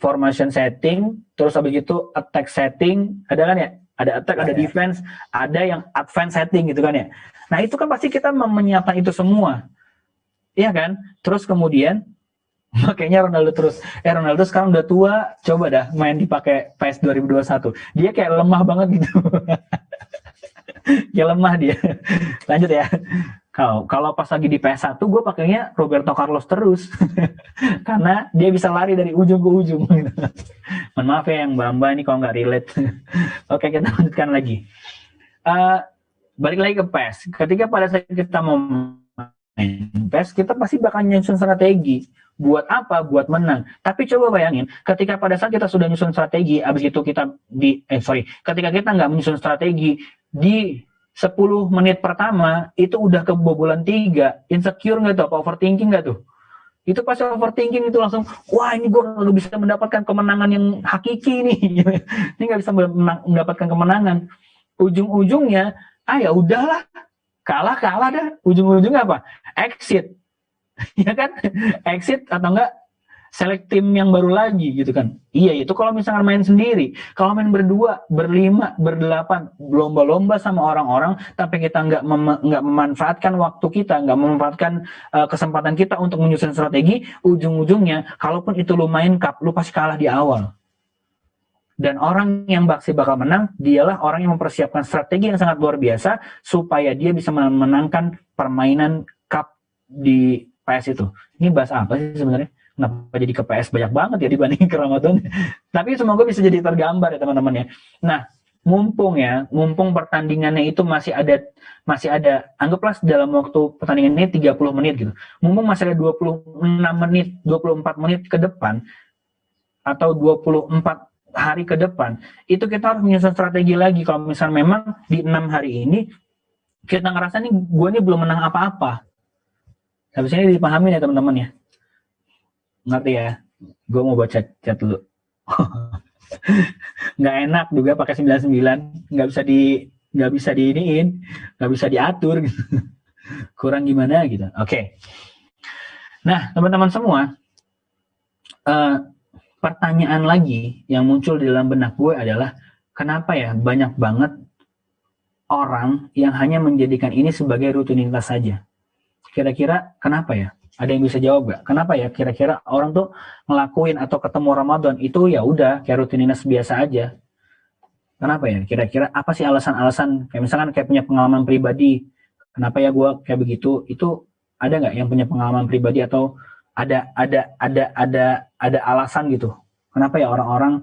formation setting, terus habis itu attack setting, ada kan ya? Ada attack, ada defense, ada yang advance setting gitu kan ya. Nah, itu kan pasti kita menyiapkan itu semua. Iya kan? Terus kemudian makanya Ronaldo sekarang udah tua, coba dah main dipakai PES 2021. Dia kayak lemah banget gitu. Kayak lemah dia. Lanjut ya. Kalau pas lagi di PS1 gue pakainya Roberto Carlos terus. Karena dia bisa lari dari ujung ke ujung gitu. Mohon maaf ya yang Mbak ini kalau nggak relate. Oke, kita lanjutkan lagi. Balik lagi ke PES. Ketika pada saat kita mau main PES, kita pasti bakal nyusun strategi. Buat apa? Buat menang. Tapi coba bayangin, ketika pada saat kita sudah nyusun strategi, abis itu ketika kita nggak menyusun strategi, di 10 menit pertama itu udah kebobolan 3, insecure nggak tuh? Apa overthinking nggak tuh? Itu pasti overthinking, itu langsung, wah ini gue nggak bisa mendapatkan kemenangan yang hakiki nih. Ini nggak bisa mendapatkan kemenangan. Ujung-ujungnya, ya udahlah, kalah dah. Ujung-ujungnya apa? Exit. ya kan? Exit atau enggak select tim yang baru lagi gitu kan. Iya, itu kalau misalkan main sendiri. Kalau main berdua, berlima, berdelapan, lomba-lomba sama orang-orang, tapi kita nggak memanfaatkan waktu kita, nggak memanfaatkan kesempatan kita untuk menyusun strategi, ujung-ujungnya, kalaupun itu lu main cup, lu pasti kalah di awal. Dan orang yang pasti bakal menang, dialah orang yang mempersiapkan strategi yang sangat luar biasa, supaya dia bisa memenangkan permainan cup di PS itu. Ini bahas apa sih sebenarnya? Kenapa jadi ke PS banyak banget ya dibanding ke Ramadan? Tapi semoga bisa jadi tergambar ya teman-teman ya. Nah, mumpung pertandingannya itu masih ada, anggaplah dalam waktu pertandingan ini 30 menit gitu. Mumpung masih ada 26 menit, 24 menit ke depan, atau 24 hari ke depan, itu kita harus menyusun strategi lagi. Kalau misalnya memang di 6 hari ini, kita ngerasa nih, gue nih belum menang apa-apa. Habis ini dipahami ya teman-teman ya. Ngerti ya? Gue mau baca chat dulu. Nggak enak juga pakai 99, nggak bisa diiniin, nggak bisa diatur gitu. Kurang gimana gitu. Oke. Nah, teman-teman semua, pertanyaan lagi yang muncul di dalam benak gue adalah, kenapa ya banyak banget orang yang hanya menjadikan ini sebagai rutinitas saja? Kira-kira kenapa ya? Ada yang bisa jawab gak? Kenapa ya kira-kira orang tuh ngelakuin atau ketemu Ramadan itu ya udah kayak rutinitas biasa aja? Kenapa ya? Kira-kira apa sih alasan-alasan? Kayak misalkan kayak punya pengalaman pribadi. Kenapa ya gue kayak begitu? Itu ada nggak yang punya pengalaman pribadi atau ada alasan gitu? Kenapa ya orang-orang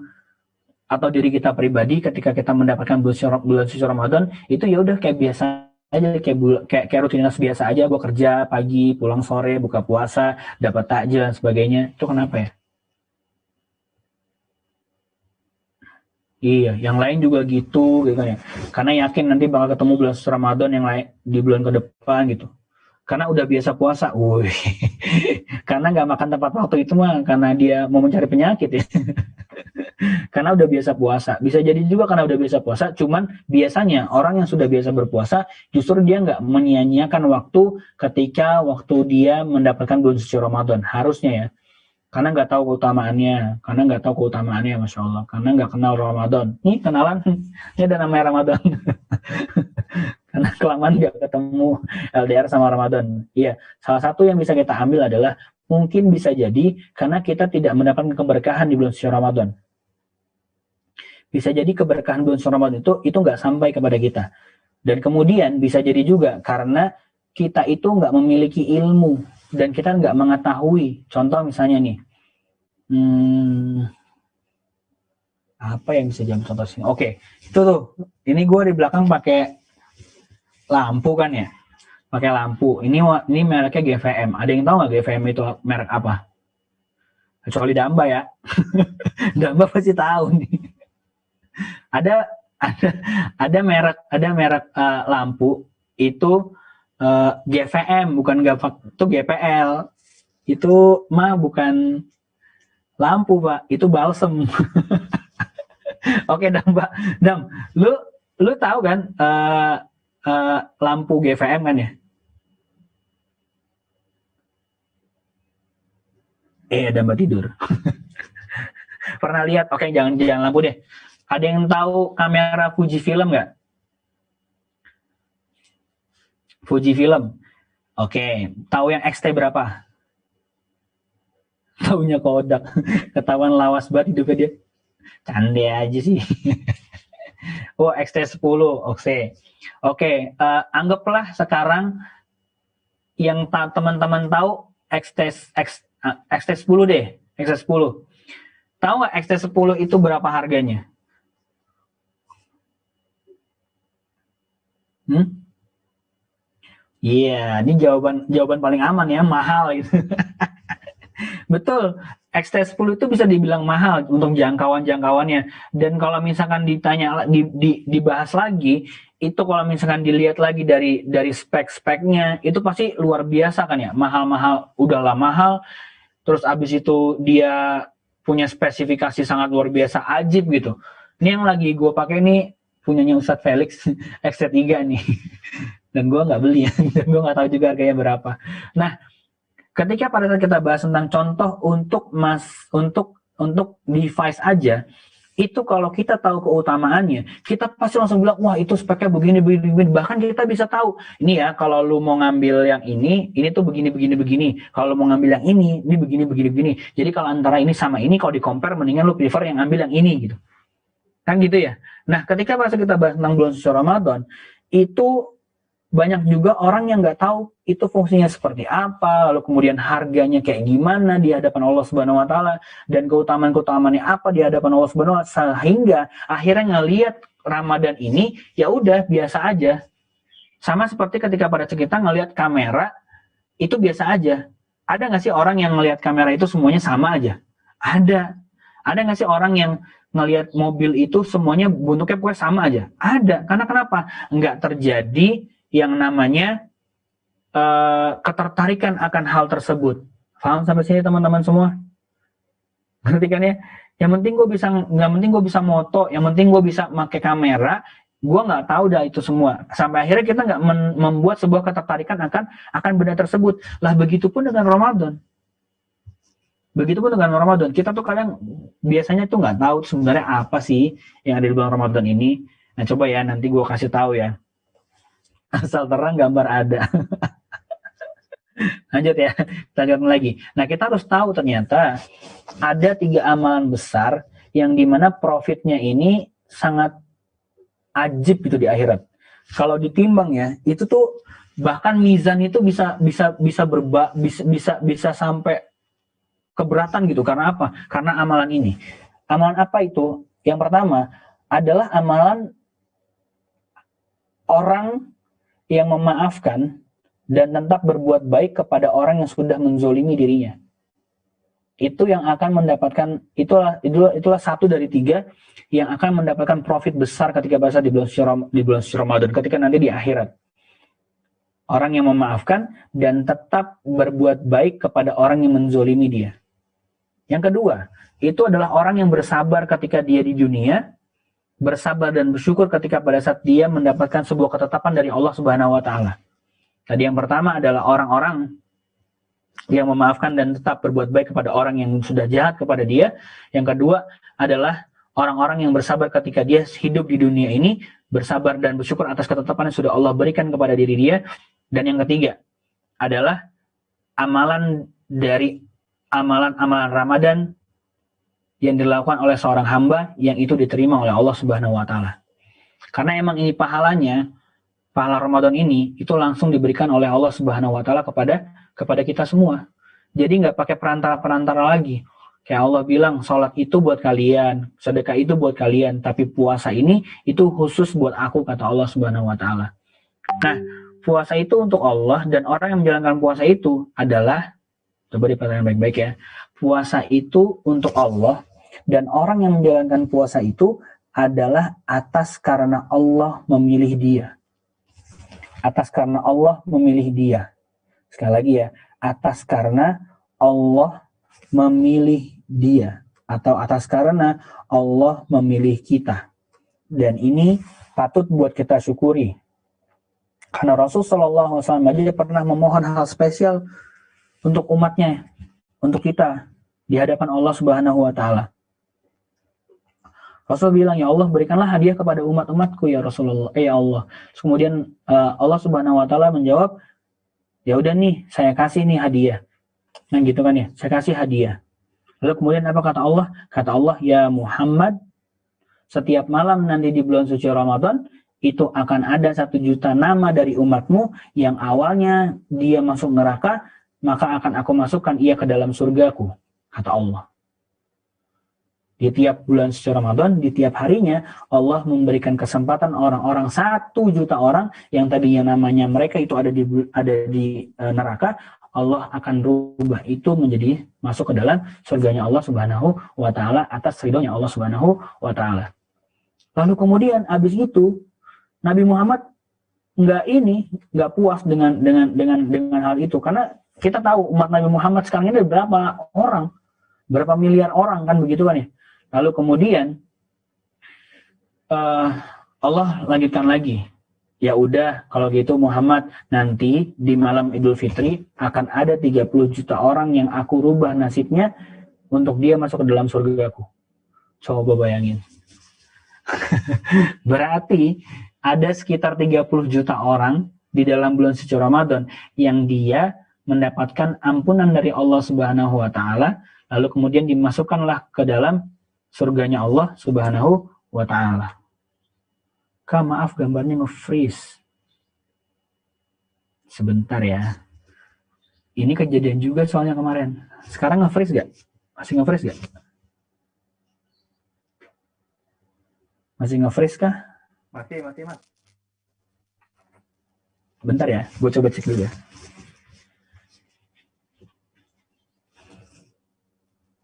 atau diri kita pribadi ketika kita mendapatkan bulan suci Ramadan itu ya udah kayak biasa aja, kayak rutinitas biasa aja, gue kerja pagi, pulang sore, buka puasa, dapat takjil dan sebagainya. Itu kenapa ya? Iya, yang lain juga gitu kan ya. Karena yakin nanti bakal ketemu bulan suci Ramadan yang lain di bulan ke depan gitu. Karena udah biasa puasa, wih. Karena nggak makan tepat waktu itu mah karena dia mau mencari penyakit ya. Karena udah biasa puasa. Bisa jadi juga karena udah biasa puasa, cuman biasanya orang yang sudah biasa berpuasa justru dia nggak menyia-nyiakan waktu ketika dia mendapatkan bulan suci Ramadan. Harusnya ya. Karena nggak tahu keutamaannya, Masya Allah. Karena nggak kenal Ramadan. Nih kenalan, ini ada namanya Ramadan. Karena kelamaan nggak ketemu LDR sama Ramadan. Iya, salah satu yang bisa kita ambil adalah mungkin bisa jadi karena kita tidak mendapatkan keberkahan di bulan suci Ramadan. Bisa jadi keberkahan bulan suci Ramadan itu nggak sampai kepada kita. Dan kemudian bisa jadi juga karena kita itu nggak memiliki ilmu dan kita nggak mengetahui. Contoh misalnya nih, apa yang bisa jadi contoh sini? Oke, itu tuh. Ini gue di belakang pakai lampu kan ya, pakai lampu. Ini mereknya GVM. Ada yang tahu nggak GVM itu merek apa? Kecuali Damba ya. Damba pasti tahu nih. Ada merek lampu itu GVM, bukan itu GPL. Itu mah bukan lampu Pak, itu balsem. Oke Dam, lu tahu kan lampu GVM kan ya? Ada Mbak tidur. Pernah lihat? Oke, jangan lampu deh. Ada yang tahu kamera Fujifilm nggak? Fujifilm. Oke, tahu yang XT berapa? Taunya Kodak. Ketahuan lawas banget hidupnya dia. Canda aja sih. Oh, XT10. Oke, anggaplah sekarang yang teman-teman tahu XT10 deh. XT10. Tahu nggak XT10 itu berapa harganya? Iya, ini jawaban paling aman ya, mahal gitu. Betul, XT10 itu bisa dibilang mahal untuk jangkauannya. Dan kalau misalkan ditanya dibahas lagi, itu kalau misalkan dilihat lagi dari spek-speknya, itu pasti luar biasa kan ya, mahal-mahal, udahlah mahal. Terus abis itu dia punya spesifikasi sangat luar biasa, ajib gitu. Ini yang lagi gue pakai ini punyanya Ustadz Felix XT3 nih. Dan gue nggak beli ya, dan gue nggak tahu juga harganya berapa. Nah, ketika pada saat kita bahas tentang contoh untuk device aja, itu kalau kita tahu keutamaannya, kita pasti langsung bilang, wah itu speknya begini, begini, begini. Bahkan kita bisa tahu, ini ya kalau lu mau ngambil yang ini tuh begini, begini, begini. Kalau lu mau ngambil yang ini begini, begini, begini. Jadi kalau antara ini sama ini, kalau di compare, mendingan lu prefer yang ambil yang ini gitu. Kan gitu ya. Nah ketika pas kita bahas tentang bulan suci Ramadan, itu banyak juga orang yang nggak tahu itu fungsinya seperti apa, lalu kemudian harganya kayak gimana di hadapan Allah Subhanahu Wa Taala, dan keutamaan-keutamaannya apa di hadapan Allah Subhanahu Wa Taala, sehingga akhirnya ngelihat Ramadan ini ya udah biasa aja. Sama seperti ketika pada kita ngelihat kamera itu biasa aja. Ada nggak sih orang yang ngelihat kamera itu semuanya sama aja? Ada. Ada nggak sih orang yang ngelihat mobil itu semuanya bentuknya pokoknya sama aja? Ada. Karena kenapa? Nggak terjadi yang namanya ketertarikan akan hal tersebut. Paham sampai sini teman-teman semua? Ngerti kan ya? Yang penting gue bisa moto, yang penting gue bisa pakai kamera, gue nggak tahu dah itu semua. Sampai akhirnya kita nggak membuat sebuah ketertarikan akan benda tersebut. Lah begitupun dengan Ramadan. Begitupun dengan Ramadan. Kita tuh kadang biasanya tuh nggak tahu sebenarnya apa sih yang ada di bulan Ramadan ini. Nah coba ya nanti gue kasih tahu ya. Asal terang gambar ada. Lanjut ya, kita lanjut lagi. Nah kita harus tahu ternyata ada 3 amalan besar yang dimana profitnya ini sangat ajib gitu di akhirat. Kalau ditimbang ya, itu tuh bahkan mizan itu bisa sampai keberatan gitu. Karena apa? Karena amalan ini. Amalan apa itu? Yang pertama adalah amalan orang yang memaafkan dan tetap berbuat baik kepada orang yang sudah menzolimi dirinya. Itu yang akan mendapatkan, itulah satu dari 3 yang akan mendapatkan profit besar ketika bahasa di bulan suci Ramadan, ketika nanti di akhirat. Orang yang memaafkan dan tetap berbuat baik kepada orang yang menzolimi dia. Yang kedua, itu adalah orang yang bersabar ketika dia di dunia, bersabar dan bersyukur ketika pada saat dia mendapatkan sebuah ketetapan dari Allah Subhanahu Wa Taala. Tadi yang pertama adalah orang-orang yang memaafkan dan tetap berbuat baik kepada orang yang sudah jahat kepada dia. Yang kedua adalah orang-orang yang bersabar ketika dia hidup di dunia ini, bersabar dan bersyukur atas ketetapan yang sudah Allah berikan kepada diri dia. Dan yang ketiga adalah amalan Ramadan yang dilakukan oleh seorang hamba yang itu diterima oleh Allah Subhanahu Wa Taala. Karena emang ini pahala Ramadan ini itu langsung diberikan oleh Allah Subhanahu Wa Taala kepada kita semua. Jadi nggak pakai perantara lagi. Kayak Allah bilang, sholat itu buat kalian, sedekah itu buat kalian, tapi puasa ini itu khusus buat aku, kata Allah Subhanahu Wa Taala. Nah, puasa itu untuk Allah, dan orang yang menjalankan puasa itu adalah, coba diperhatikan baik-baik ya, puasa itu untuk Allah. Dan orang yang menjalankan puasa itu adalah atas karena Allah memilih dia. Atas karena Allah memilih dia. Sekali lagi ya, atas karena Allah memilih dia. Atau atas karena Allah memilih kita. Dan ini patut buat kita syukuri. Karena Rasulullah SAW aja pernah memohon hal spesial untuk umatnya, untuk kita, di hadapan Allah Subhanahu Wa Taala. Rasul bilang, ya Allah berikanlah hadiah kepada umat-umatku ya Rasulullah, ya Allah. Terus kemudian Allah Subhanahu Wa Taala menjawab, ya udah nih saya kasih nih hadiah. Nah gitu kan ya, saya kasih hadiah. Lalu kemudian apa kata Allah? Kata Allah, ya Muhammad, setiap malam nanti di bulan suci Ramadan itu akan ada 1 juta nama dari umatmu yang awalnya dia masuk neraka, maka akan aku masukkan ia ke dalam surgaku, kata Allah. Di tiap bulan suci Ramadan, di tiap harinya, Allah memberikan kesempatan orang-orang 1 juta orang yang tadinya namanya mereka itu ada di neraka, Allah akan rubah itu menjadi masuk ke dalam surganya Allah Subhanahu Wa Taala atas ridhonya Allah Subhanahu Wa Taala. Lalu kemudian habis itu Nabi Muhammad nggak puas dengan hal itu, karena kita tahu umat Nabi Muhammad sekarang ini berapa orang, berapa miliar orang kan begitu kan ya. Lalu kemudian Allah lanjutkan lagi. Ya udah, kalau gitu Muhammad, nanti di malam Idul Fitri akan ada 30 juta orang yang aku rubah nasibnya untuk dia masuk ke dalam surgaku. Coba bayangin. Berarti ada sekitar 30 juta orang di dalam bulan suci Ramadan yang dia mendapatkan ampunan dari Allah Subhanahu wa taala, lalu kemudian dimasukkanlah ke dalam surganya Allah Subhanahu wa taala. Kak, maaf gambarnya nge-freeze. Sebentar ya. Ini kejadian juga soalnya kemarin. Sekarang nge-freeze gak? Masih nge-freeze gak? Masih nge-freeze kah? Masih, Mas. Bentar ya, gue coba cek dulu ya.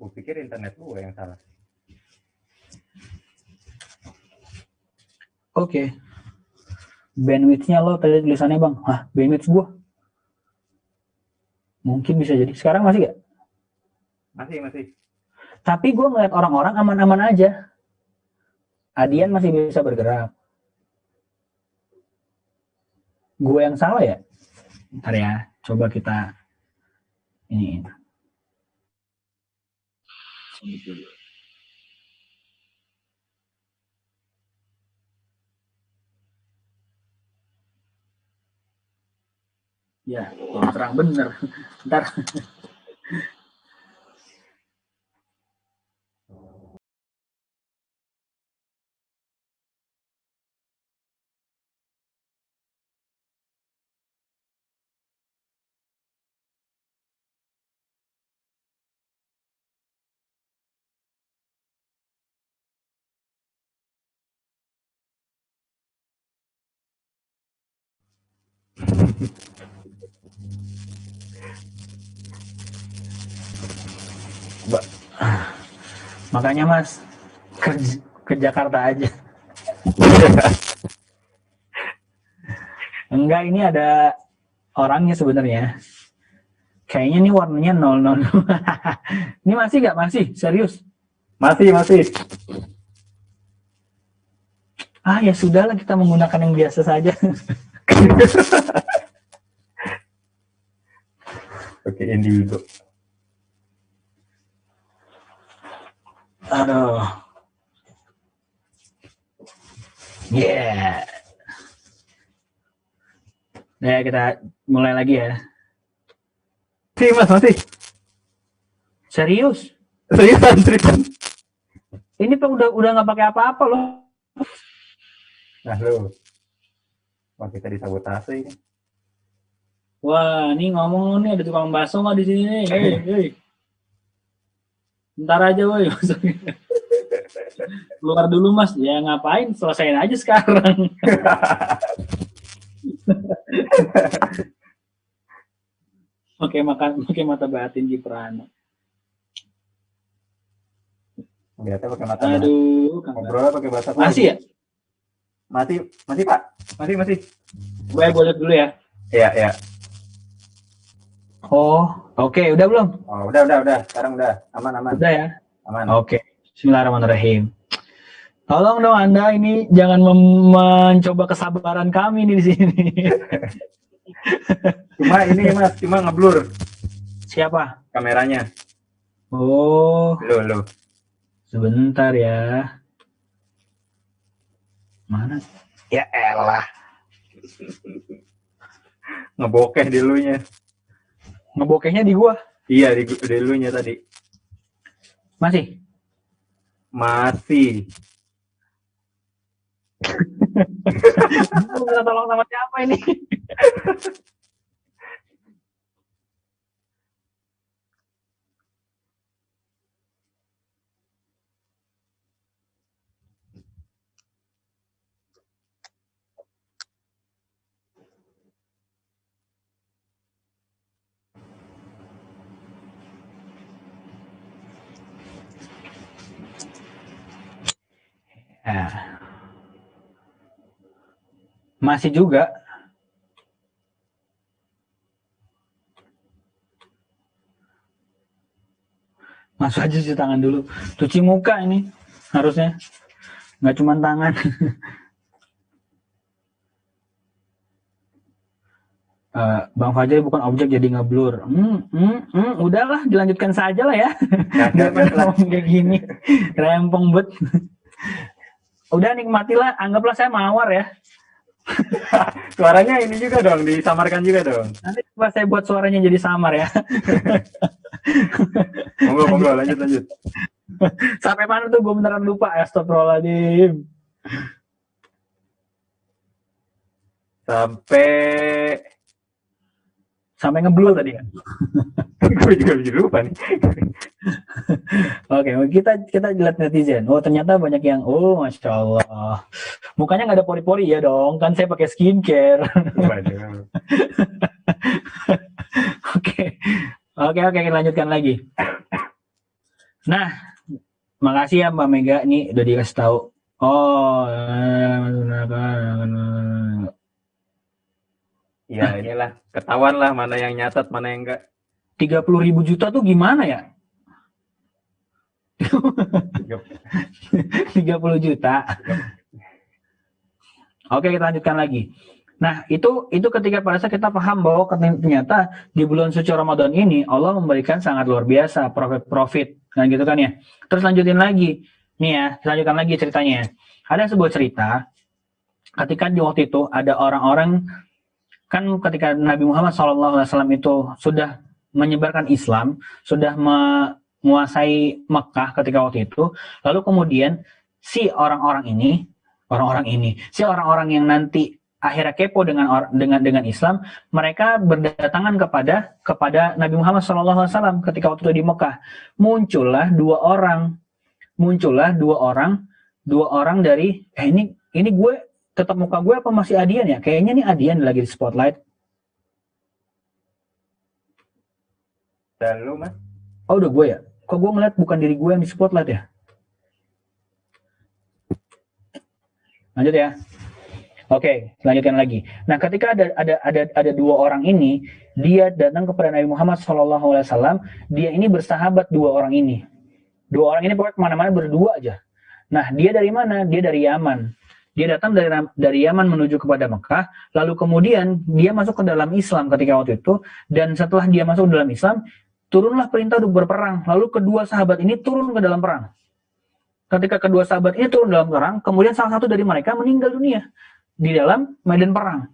Gue pikir internet gue yang salah. Oke. Bandwidth-nya lo tadi tulisannya bang. Hah, bandwidth gue? Mungkin bisa jadi. Sekarang masih gak? Masih. Tapi gue ngeliat orang-orang aman-aman aja. Adian masih bisa bergerak. Gue yang salah ya? Ntar ya, coba kita ini. Ya, terang bener. Ntar. Makanya mas, ke Jakarta aja. Enggak, ini ada orangnya sebenarnya. Kayaknya ini warnanya 00. Ini masih gak? Masih? Serius? Masih. Ah ya sudahlah, kita menggunakan yang biasa saja. Oke, indigo. Aduh. Yeah. Nah, kita mulai lagi ya. Masih. Serius? Seriusan. Ini tuh udah nggak pakai apa-apa loh. Nah lo, wah kita disabotase ini. Wah, ini ngomong nih ada tukang bakso nggak di sini nih? Hei. Ntar aja woi. Keluar dulu mas. Ya ngapain? Selesaiin aja sekarang. Oke, mata batin Kiprana. Biasa pakai mata. Aduh, ngobrol pakai bahasa. Masih ya? Masih Pak. Masih. Gue boleh dulu ya. Iya. Oh, oke, udah belum? Oh, udah. Sekarang udah. Aman. Udah ya? Aman. Oke. Bismillahirrahmanirrahim. Tolong dong Anda ini jangan mencoba kesabaran kami nih di sini. Cuma ngeblur. Siapa? Kameranya. Oh. Lo. Sebentar ya. Mana? Ya elah. Ngebokeh di lunya. Ngebokehnya di gua. Iya, di lunya tadi. Masih. Gue minta tolong sama siapa ini? Nah. Masih juga. Masuk aja cuci tangan dulu. Cuci muka ini harusnya. Nggak cuma tangan. Bang Fajar bukan objek jadi ngeblur. Udahlah dilanjutkan saja lah ya. Jangan Nggak lah. ngomong kayak gini. Rempong bet. Udah nikmatilah, anggaplah saya mawar ya. Suaranya ini juga dong, disamarkan juga dong. Nanti coba saya buat suaranya jadi samar ya. Monggo, lanjut. Sampai mana tuh gue beneran lupa. Astagfirullahaladzim. Sampai ngeblur tadi ya. Gue juga lupa nih. Oke, kita lihat netizen. Oh, ternyata banyak yang, masya Allah, mukanya nggak ada pori-pori ya dong. Kan saya pakai skincare. Waduh. Oke, kita lanjutkan lagi. Nah, makasih ya Mbak Mega, nih udah dikasih tahu. Ya inilah, ketahuan lah mana yang nyatat, mana yang enggak. 30.000 juta tuh gimana ya? 30 juta. Oke, kita lanjutkan lagi. Nah, itu ketika pada saat kita paham bahwa ternyata di bulan suci Ramadan ini Allah memberikan sangat luar biasa profit, kan gitu kan ya. Terus lanjutin lagi. Nih ya, lanjutkan lagi ceritanya. Ada sebuah cerita ketika di waktu itu ada orang-orang, kan ketika Nabi Muhammad SAW itu sudah menyebarkan Islam, sudah menguasai Mekah ketika waktu itu, lalu kemudian si orang-orang yang nanti akhirnya kepo dengan Islam, mereka berdatangan kepada Nabi Muhammad SAW ketika waktu itu di Mekah. Muncullah dua orang dari ini gue tetap muka gue apa masih Adian ya? Kayaknya nih Adian lagi di spotlight. Dan lu, Mas? Oh, udah gue ya? Kok gue ngeliat bukan diri gue yang di spotlight ya? Lanjut ya. Oke, lanjutkan lagi. Nah, ketika ada dua orang ini, dia datang kepada Nabi Muhammad SAW. Dia ini bersahabat dua orang ini. Dua orang ini pokoknya kemana-mana berdua aja. Nah, dia dari mana? Dia dari Yaman. Dia datang dari Yaman menuju kepada Mekah, lalu kemudian dia masuk ke dalam Islam ketika waktu itu, dan setelah dia masuk dalam Islam, turunlah perintah untuk berperang. Lalu kedua sahabat ini turun ke dalam perang. Ketika kedua sahabat ini turun dalam perang, kemudian salah satu dari mereka meninggal dunia di dalam medan perang.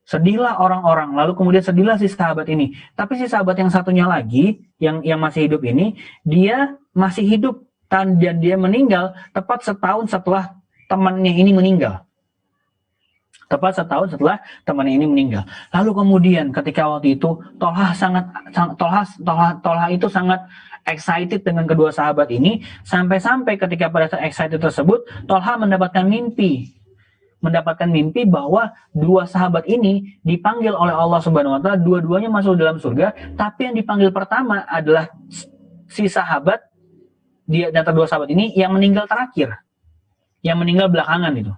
Sedihlah orang-orang, lalu kemudian sedihlah si sahabat ini. Tapi si sahabat yang satunya lagi, yang masih hidup ini, dia masih hidup dan dia meninggal tepat setahun setelah temannya ini meninggal. Lalu kemudian ketika waktu itu Tolha itu sangat excited dengan kedua sahabat ini, sampai ketika pada saat excited tersebut Tolha mendapatkan mimpi bahwa dua sahabat ini dipanggil oleh Allah Subhanahu wa taala, dua-duanya masuk dalam surga, tapi yang dipanggil pertama adalah si sahabat dia dan kedua sahabat ini yang meninggal terakhir. Yang meninggal belakangan itu.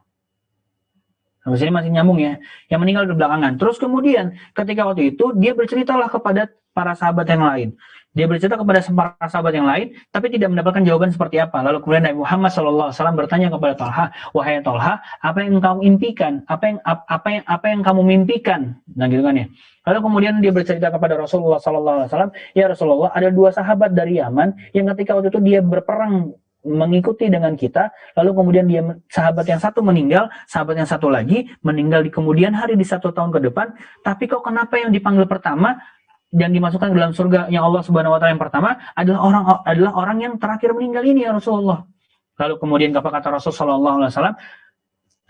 Sampai sini masih nyambung ya. Yang meninggal belakangan. Terus kemudian ketika waktu itu dia berceritalah kepada para sahabat yang lain. Dia bercerita kepada para sahabat yang lain, tapi tidak mendapatkan jawaban seperti apa. Lalu kemudian Nabi Muhammad SAW bertanya kepada Tolha, wahai Tolha, apa yang kamu impikan? Apa yang kamu mimpikan? Nah gitu kan ya. Lalu kemudian dia bercerita kepada Rasulullah SAW, ya Rasulullah, ada dua sahabat dari Yaman yang ketika waktu itu dia berperang mengikuti dengan kita, lalu kemudian sahabat yang satu meninggal, sahabat yang satu lagi meninggal di kemudian hari di 1 tahun ke depan, tapi kok kenapa yang dipanggil pertama dan dimasukkan ke dalam surga yang Allah Subhanahu wa taala yang pertama adalah orang yang terakhir meninggal ini ya Rasulullah. Lalu kemudian apa kata Rasul sallallahu alaihi wasallam?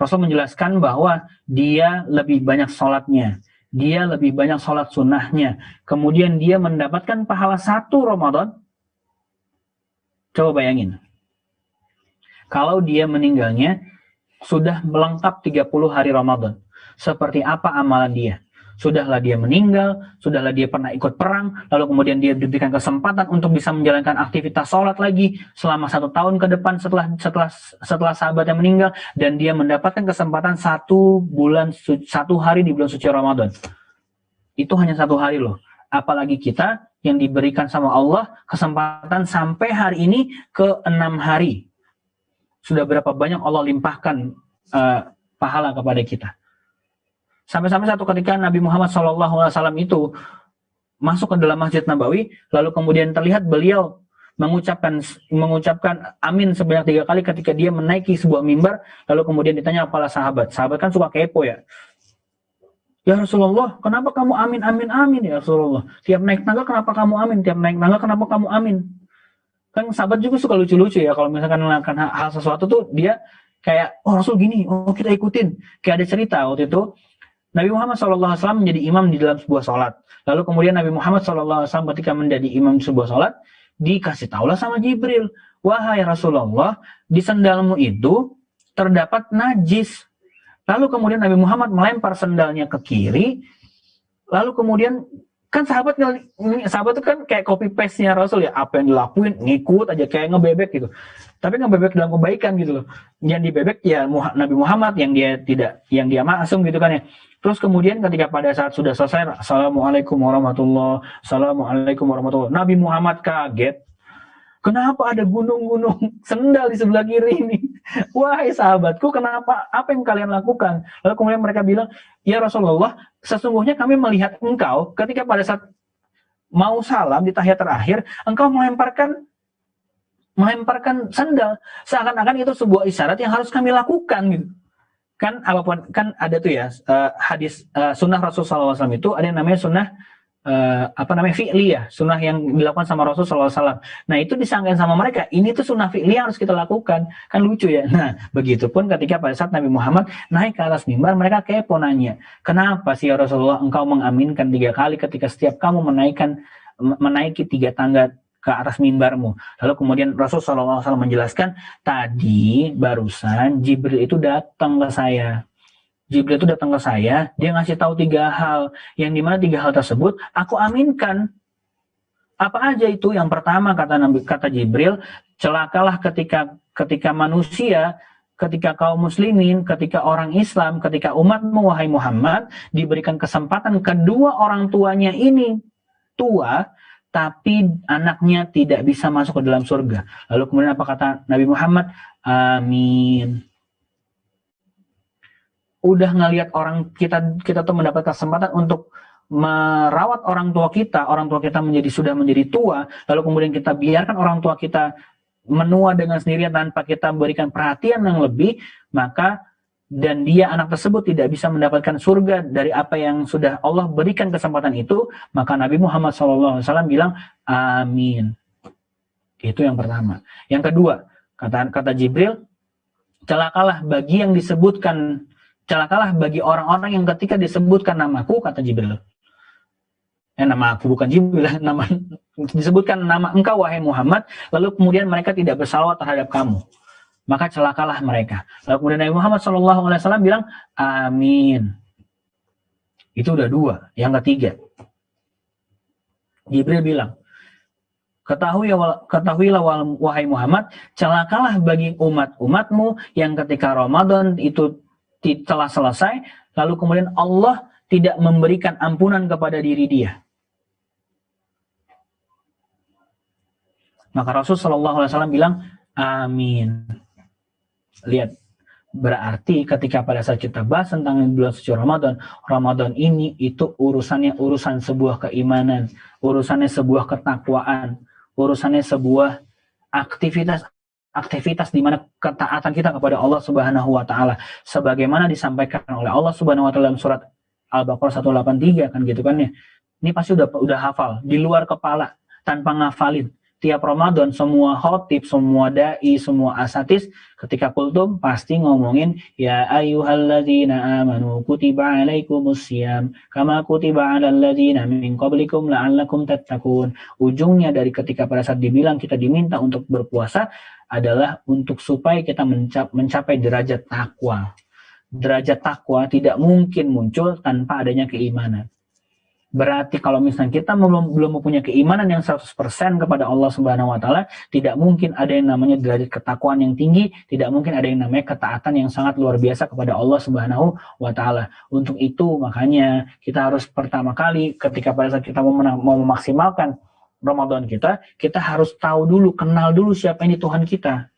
Rasul menjelaskan bahwa dia lebih banyak sholatnya, dia lebih banyak sholat sunnahnya, kemudian dia mendapatkan pahala 1 Ramadan. Coba bayangin. Kalau dia meninggalnya sudah melengkap 30 hari Ramadan. Seperti apa amalan dia? Sudahlah dia meninggal, sudahlah dia pernah ikut perang, lalu kemudian dia diberikan kesempatan untuk bisa menjalankan aktivitas sholat lagi selama 1 tahun ke depan setelah sahabatnya meninggal, dan dia mendapatkan kesempatan 1 hari di bulan suci Ramadan. Itu hanya 1 hari loh. Apalagi kita yang diberikan sama Allah kesempatan sampai hari ini ke 6 hari. Sudah berapa banyak Allah limpahkan pahala kepada kita. Sampai-sampai satu ketika Nabi Muhammad SAW itu masuk ke dalam Masjid Nabawi, lalu kemudian terlihat beliau mengucapkan amin sebanyak 3 kali ketika dia menaiki sebuah mimbar, lalu kemudian ditanya kepala sahabat. Sahabat kan suka kepo ya. Ya Rasulullah, kenapa kamu amin, amin, amin ya Rasulullah? Tiap naik tangga kenapa kamu amin? Tiap naik tangga kenapa kamu amin? Kan sahabat juga suka lucu-lucu ya, kalau misalkan melakukan hal sesuatu tuh dia kayak, oh Rasul gini, oh kita ikutin. Kayak ada cerita waktu itu, Nabi Muhammad SAW menjadi imam di dalam sebuah sholat. Lalu kemudian Nabi Muhammad SAW ketika menjadi imam di sebuah sholat, dikasih taulah sama Jibril, wahai Rasulullah, di sendalmu itu terdapat najis. Lalu kemudian Nabi Muhammad melempar sendalnya ke kiri, lalu kemudian kan sahabat itu kan kayak copy paste-nya Rasul ya, apa yang dilakuin ngikut aja kayak ngebebek gitu. Tapi ngebebek dalam kebaikan gitu loh. Yang dibebek ya Nabi Muhammad yang dia maksum gitu kan ya. Terus kemudian ketika pada saat sudah selesai, Assalamualaikum warahmatullahi wabarakatuh, Nabi Muhammad kaget. Kenapa ada gunung-gunung sendal di sebelah kiri ini? Wahai sahabatku, kenapa? Apa yang kalian lakukan? Lalu kemudian mereka bilang, ya Rasulullah, sesungguhnya kami melihat engkau ketika pada saat mau salam di tahiyat terakhir, engkau melemparkan sandal. Seakan-akan itu sebuah isyarat yang harus kami lakukan gitu. Kan apapun kan ada tuh ya hadis sunnah Rasulullah SAW itu ada yang namanya sunnah fi'li ya, sunnah yang dilakukan sama Rasulullah SAW. Nah itu disangkain sama mereka, ini tuh sunnah fi'li yang harus kita lakukan, kan lucu ya. Nah begitupun ketika pada saat Nabi Muhammad naik ke atas mimbar, mereka kepo nanya, kenapa sih ya Rasulullah engkau mengaminkan 3 kali ketika setiap kamu menaiki 3 tangga ke atas mimbarmu? Lalu kemudian Rasulullah SAW menjelaskan, tadi barusan Jibril itu datang ke saya. Jibril itu datang ke saya, dia ngasih tahu 3 hal, yang dimana 3 hal tersebut aku aminkan. Apa aja itu? Yang pertama kata Jibril, celakalah ketika manusia, ketika kaum muslimin, ketika orang Islam, ketika umatmu wahai Muhammad diberikan kesempatan kedua orang tuanya ini tua, tapi anaknya tidak bisa masuk ke dalam surga. Lalu kemudian apa kata Nabi Muhammad? Amin. Udah ngelihat orang kita tuh mendapat kesempatan untuk merawat orang tua kita sudah menjadi tua, lalu kemudian kita biarkan orang tua kita menua dengan sendirian tanpa kita berikan perhatian yang lebih, maka dan dia anak tersebut tidak bisa mendapatkan surga dari apa yang sudah Allah berikan kesempatan itu, maka Nabi Muhammad SAW bilang amin. Itu yang pertama. Yang kedua, kata Jibril, celakalah bagi orang-orang yang ketika disebutkan namaku, kata Jibril. Nama aku bukan Jibril, disebutkan nama engkau wahai Muhammad, lalu kemudian mereka tidak bersalawat terhadap kamu, maka celakalah mereka. Lalu kemudian Nabi Muhammad SAW bilang amin. Itu udah 2. Yang ketiga, Jibril bilang, ketahuilah wahai Muhammad, celakalah bagi umatmu yang ketika Ramadan itu telah selesai, lalu kemudian Allah tidak memberikan ampunan kepada diri dia. Maka Rasulullah SAW bilang amin. Lihat, berarti ketika pada saat kita bahas tentang bulan suci Ramadan ini itu urusan sebuah keimanan, urusannya sebuah ketakwaan, urusannya sebuah aktivitas di mana ketaatan kita kepada Allah Subhanahu wa taala sebagaimana disampaikan oleh Allah Subhanahu wa taala dalam surat Al-Baqarah 183 kan gitu kan ya. Ini pasti udah hafal di luar kepala tanpa ngafalin. Tiap Ramadan semua khotib, semua dai, semua asatis ketika kultum pasti ngomongin ya ayyuhalladzina amanu kutiba alaikumussyam kama kutiba alal ladzina min qablikum la'allakum tattaqun. Ujungnya dari ketika pada saat dibilang kita diminta untuk berpuasa adalah untuk supaya kita mencapai derajat takwa. Derajat takwa tidak mungkin muncul tanpa adanya keimanan. Berarti kalau misalnya kita belum mempunyai keimanan yang 100% kepada Allah Subhanahu wa taala, tidak mungkin ada yang namanya derajat ketakwaan yang tinggi, tidak mungkin ada yang namanya ketaatan yang sangat luar biasa kepada Allah Subhanahu wa taala. Untuk itu makanya kita harus pertama kali ketika pada saat kita mau memaksimalkan Ramadan kita harus tahu dulu, kenal dulu siapa ini Tuhan kita.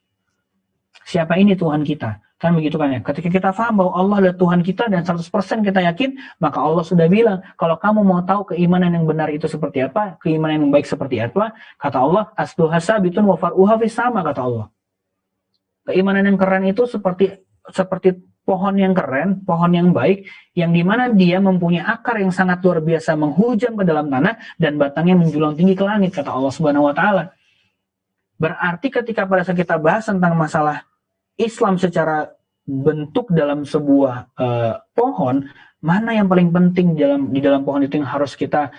Siapa ini Tuhan kita? Kan begitu kan ya. Ketika kita paham bahwa Allah adalah Tuhan kita dan 100% kita yakin, maka Allah sudah bilang, kalau kamu mau tahu keimanan yang benar itu seperti apa, keimanan yang baik seperti apa, kata Allah, asluha sabitun wa far'uha fis sama, kata Allah. Keimanan yang keren itu seperti pohon yang keren, pohon yang baik, yang dimana dia mempunyai akar yang sangat luar biasa menghujam ke dalam tanah dan batangnya menjulang tinggi ke langit, kata Allah Subhanahu wa taala. Berarti ketika pada saat kita bahas tentang masalah Islam secara bentuk dalam sebuah pohon, mana yang paling penting di dalam pohon itu yang harus kita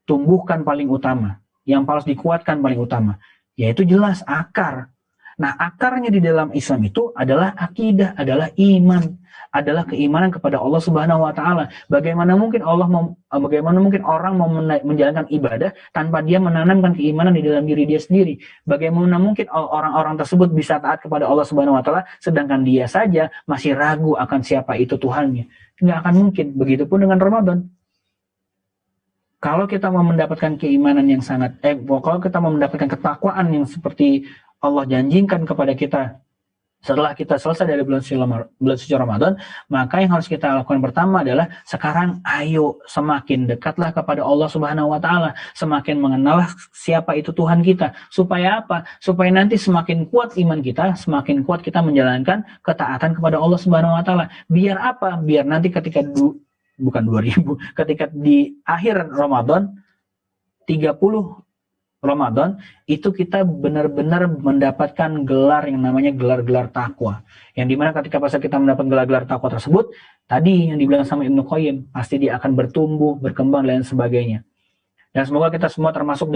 tumbuhkan paling utama, yang harus dikuatkan paling utama, yaitu jelas akar. Nah, akarnya di dalam Islam itu adalah akidah, adalah iman, adalah keimanan kepada Allah Subhanahu wa taala. Bagaimana mungkin orang mau menjalankan ibadah tanpa dia menanamkan keimanan di dalam diri dia sendiri? Bagaimana mungkin orang-orang tersebut bisa taat kepada Allah Subhanahu wa taala sedangkan dia saja masih ragu akan siapa itu Tuhannya? Nggak akan mungkin. Begitupun dengan Ramadan. Kalau kita mau mendapatkan keimanan yang kalau kita mau mendapatkan ketakwaan yang seperti Allah janjikan kepada kita setelah kita selesai dari bulan suci Ramadan, maka yang harus kita lakukan pertama adalah sekarang ayo semakin dekatlah kepada Allah Subhanahu wa taala, semakin mengenal siapa itu Tuhan kita. Supaya apa? Supaya nanti semakin kuat iman kita, semakin kuat kita menjalankan ketaatan kepada Allah Subhanahu wa taala. Biar apa? Biar nanti ketika ketika di akhir Ramadan 30 Ramadan itu kita benar-benar mendapatkan gelar yang namanya gelar-gelar takwa. Yang dimana ketika pas kita mendapat gelar-gelar takwa tersebut, tadi yang dibilang sama Ibnu Qayyim, pasti dia akan bertumbuh, berkembang dan lain sebagainya. Dan semoga kita semua termasuk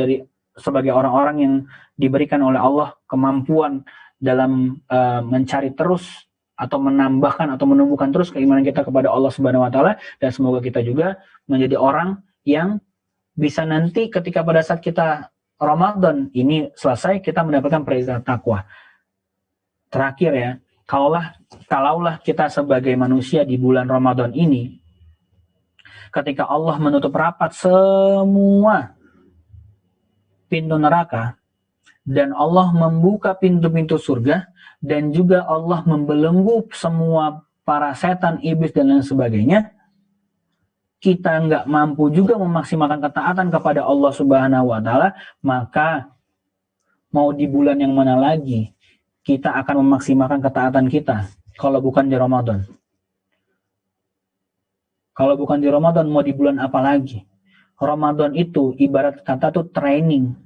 sebagai orang-orang yang diberikan oleh Allah kemampuan dalam mencari terus atau menambahkan atau menumbuhkan terus keimanan kita kepada Allah Subhanahu wa taala, dan semoga kita juga menjadi orang yang bisa nanti ketika pada saat kita Ramadan ini selesai, kita mendapatkan predikat takwa. Terakhir ya, kalaulah kita sebagai manusia di bulan Ramadan ini, ketika Allah menutup rapat semua pintu neraka, dan Allah membuka pintu-pintu surga, dan juga Allah membelenggu semua para setan, iblis, dan lain sebagainya, kita nggak mampu juga memaksimalkan ketaatan kepada Allah Subhanahu wa taala, maka mau di bulan yang mana lagi kita akan memaksimalkan ketaatan kita kalau bukan di Ramadan? Kalau bukan di Ramadan, mau di bulan apa lagi? Ramadan itu ibarat kata tuh training,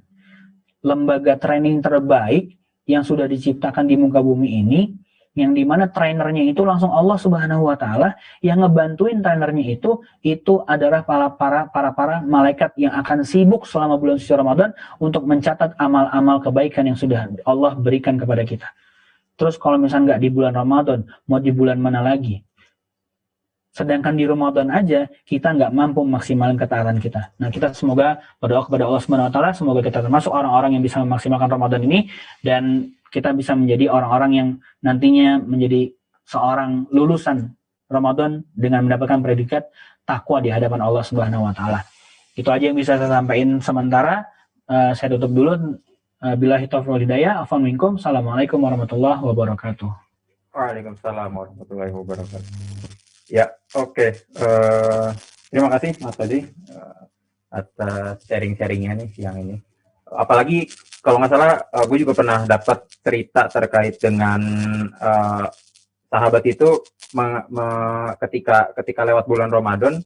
lembaga training terbaik yang sudah diciptakan di muka bumi ini, yang dimana trainernya itu langsung Allah Subhanahu wa taala, yang ngebantuin trainernya itu adalah para malaikat yang akan sibuk selama bulan suci Ramadan untuk mencatat amal-amal kebaikan yang sudah Allah berikan kepada kita. Terus kalau misalnya nggak di bulan Ramadan, mau di bulan mana lagi? Sedangkan di Ramadan aja kita nggak mampu memaksimalkan ketaatan kita. Nah, kita semoga berdoa kepada Allah Subhanahu wa taala, semoga kita termasuk orang-orang yang bisa memaksimalkan Ramadan ini, dan kita bisa menjadi orang-orang yang nantinya menjadi seorang lulusan Ramadan dengan mendapatkan predikat takwa di hadapan Allah Subhanahu wa taala. Itu aja yang bisa saya sampaikan sementara. Saya tutup dulu. Billahi taufiq wal hidayah. Afwan minkum. Assalamualaikum warahmatullahi wabarakatuh. Waalaikumsalam warahmatullahi wabarakatuh. Ya, oke. Terima kasih Mas Fadli atas sharing-sharingnya nih siang ini. Apalagi kalau nggak salah, gue juga pernah dapat cerita terkait dengan sahabat itu ketika lewat bulan Ramadan,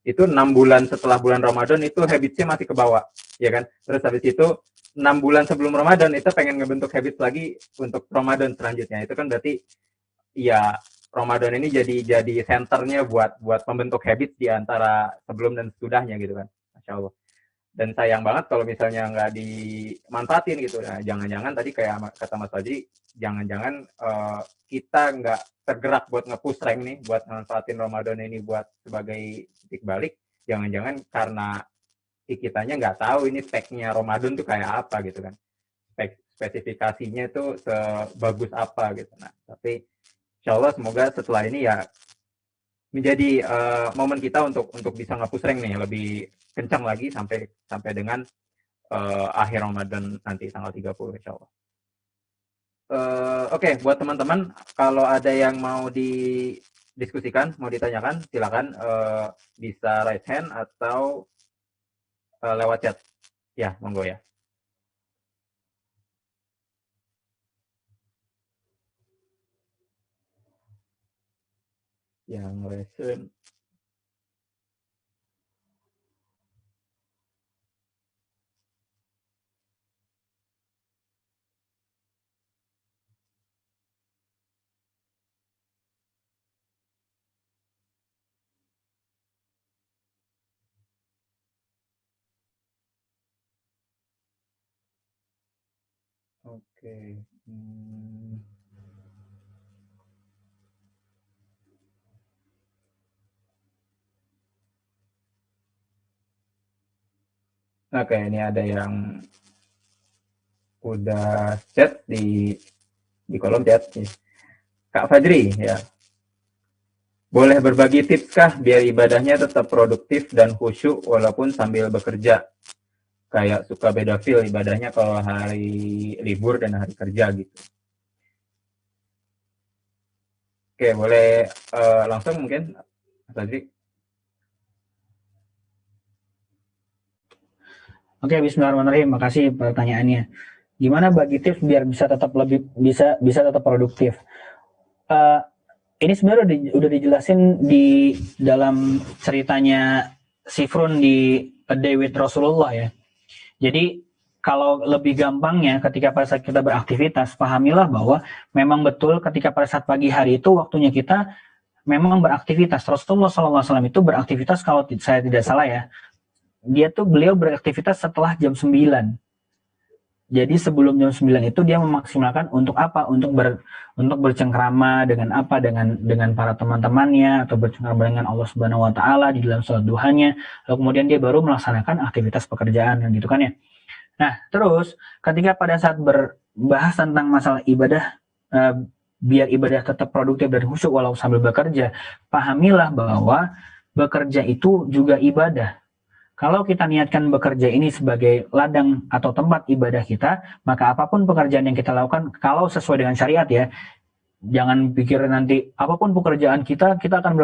itu 6 bulan setelah bulan Ramadan itu habitsnya masih ke bawah, ya kan? Terus habis itu 6 bulan sebelum Ramadan itu pengen ngebentuk habit lagi untuk Ramadan selanjutnya. Itu kan berarti ya Ramadan ini jadi senternya buat membentuk habit di antara sebelum dan sesudahnya gitu kan. Masya Allah. Dan sayang banget kalau misalnya nggak dimanfaatin gitu. Nah, jangan-jangan tadi kayak kata Mas Fadli, jangan-jangan kita nggak tergerak buat nge-push rank nih, buat manfaatin Ramadan ini buat sebagai titik balik. Jangan-jangan karena kitanya nggak tahu ini speknya Ramadan tuh kayak apa gitu kan. Spesifikasinya tuh sebagus apa gitu. Nah, tapi insya Allah semoga setelah ini ya menjadi momen kita untuk bisa nge-push rank nih lebih kencang lagi sampai dengan akhir Ramadan nanti tanggal 30 insya Allah. Oke, buat teman-teman, kalau ada yang mau didiskusikan, mau ditanyakan, silakan bisa raise hand atau lewat chat. Ya, monggo ya. Yang raise hand. Oke. Oke, ini ada yang udah chat di kolom chat. Kak Fajri, ya. Boleh berbagi tips kah biar ibadahnya tetap produktif dan khusyuk walaupun sambil bekerja? Kayak suka beda feel ibadahnya kalau hari libur dan hari kerja gitu. Oke, boleh langsung mungkin, Mas Fajri. Oke, bismillahirrahmanirrahim. Makasih pertanyaannya. Gimana bagi tips biar bisa tetap lebih bisa tetap produktif? Eh, ini sebenarnya udah dijelasin di dalam ceritanya Sifrun di A Day with Rasulullah ya. Jadi kalau lebih gampangnya ketika pada saat kita beraktivitas, pahamilah bahwa memang betul ketika pada saat pagi hari itu waktunya kita memang beraktivitas. Rasulullah SAW itu beraktivitas kalau saya tidak salah ya. Beliau beraktivitas setelah jam 9. Jadi sebelum jam 9 itu dia memaksimalkan untuk apa? Untuk bercengkrama dengan apa? Dengan para teman-temannya atau bercengkrama dengan Allah Subhanahu wa taala di dalam salat duhanya. Lalu kemudian dia baru melaksanakan aktivitas pekerjaan gitu kan ya. Nah, terus ketika pada saat berbahas tentang masalah ibadah biar ibadah tetap produktif dan khusyuk walau sambil bekerja, pahamilah bahwa bekerja itu juga ibadah. Kalau kita niatkan bekerja ini sebagai ladang atau tempat ibadah kita, maka apapun pekerjaan yang kita lakukan, kalau sesuai dengan syariat ya, jangan pikir nanti apapun pekerjaan kita akan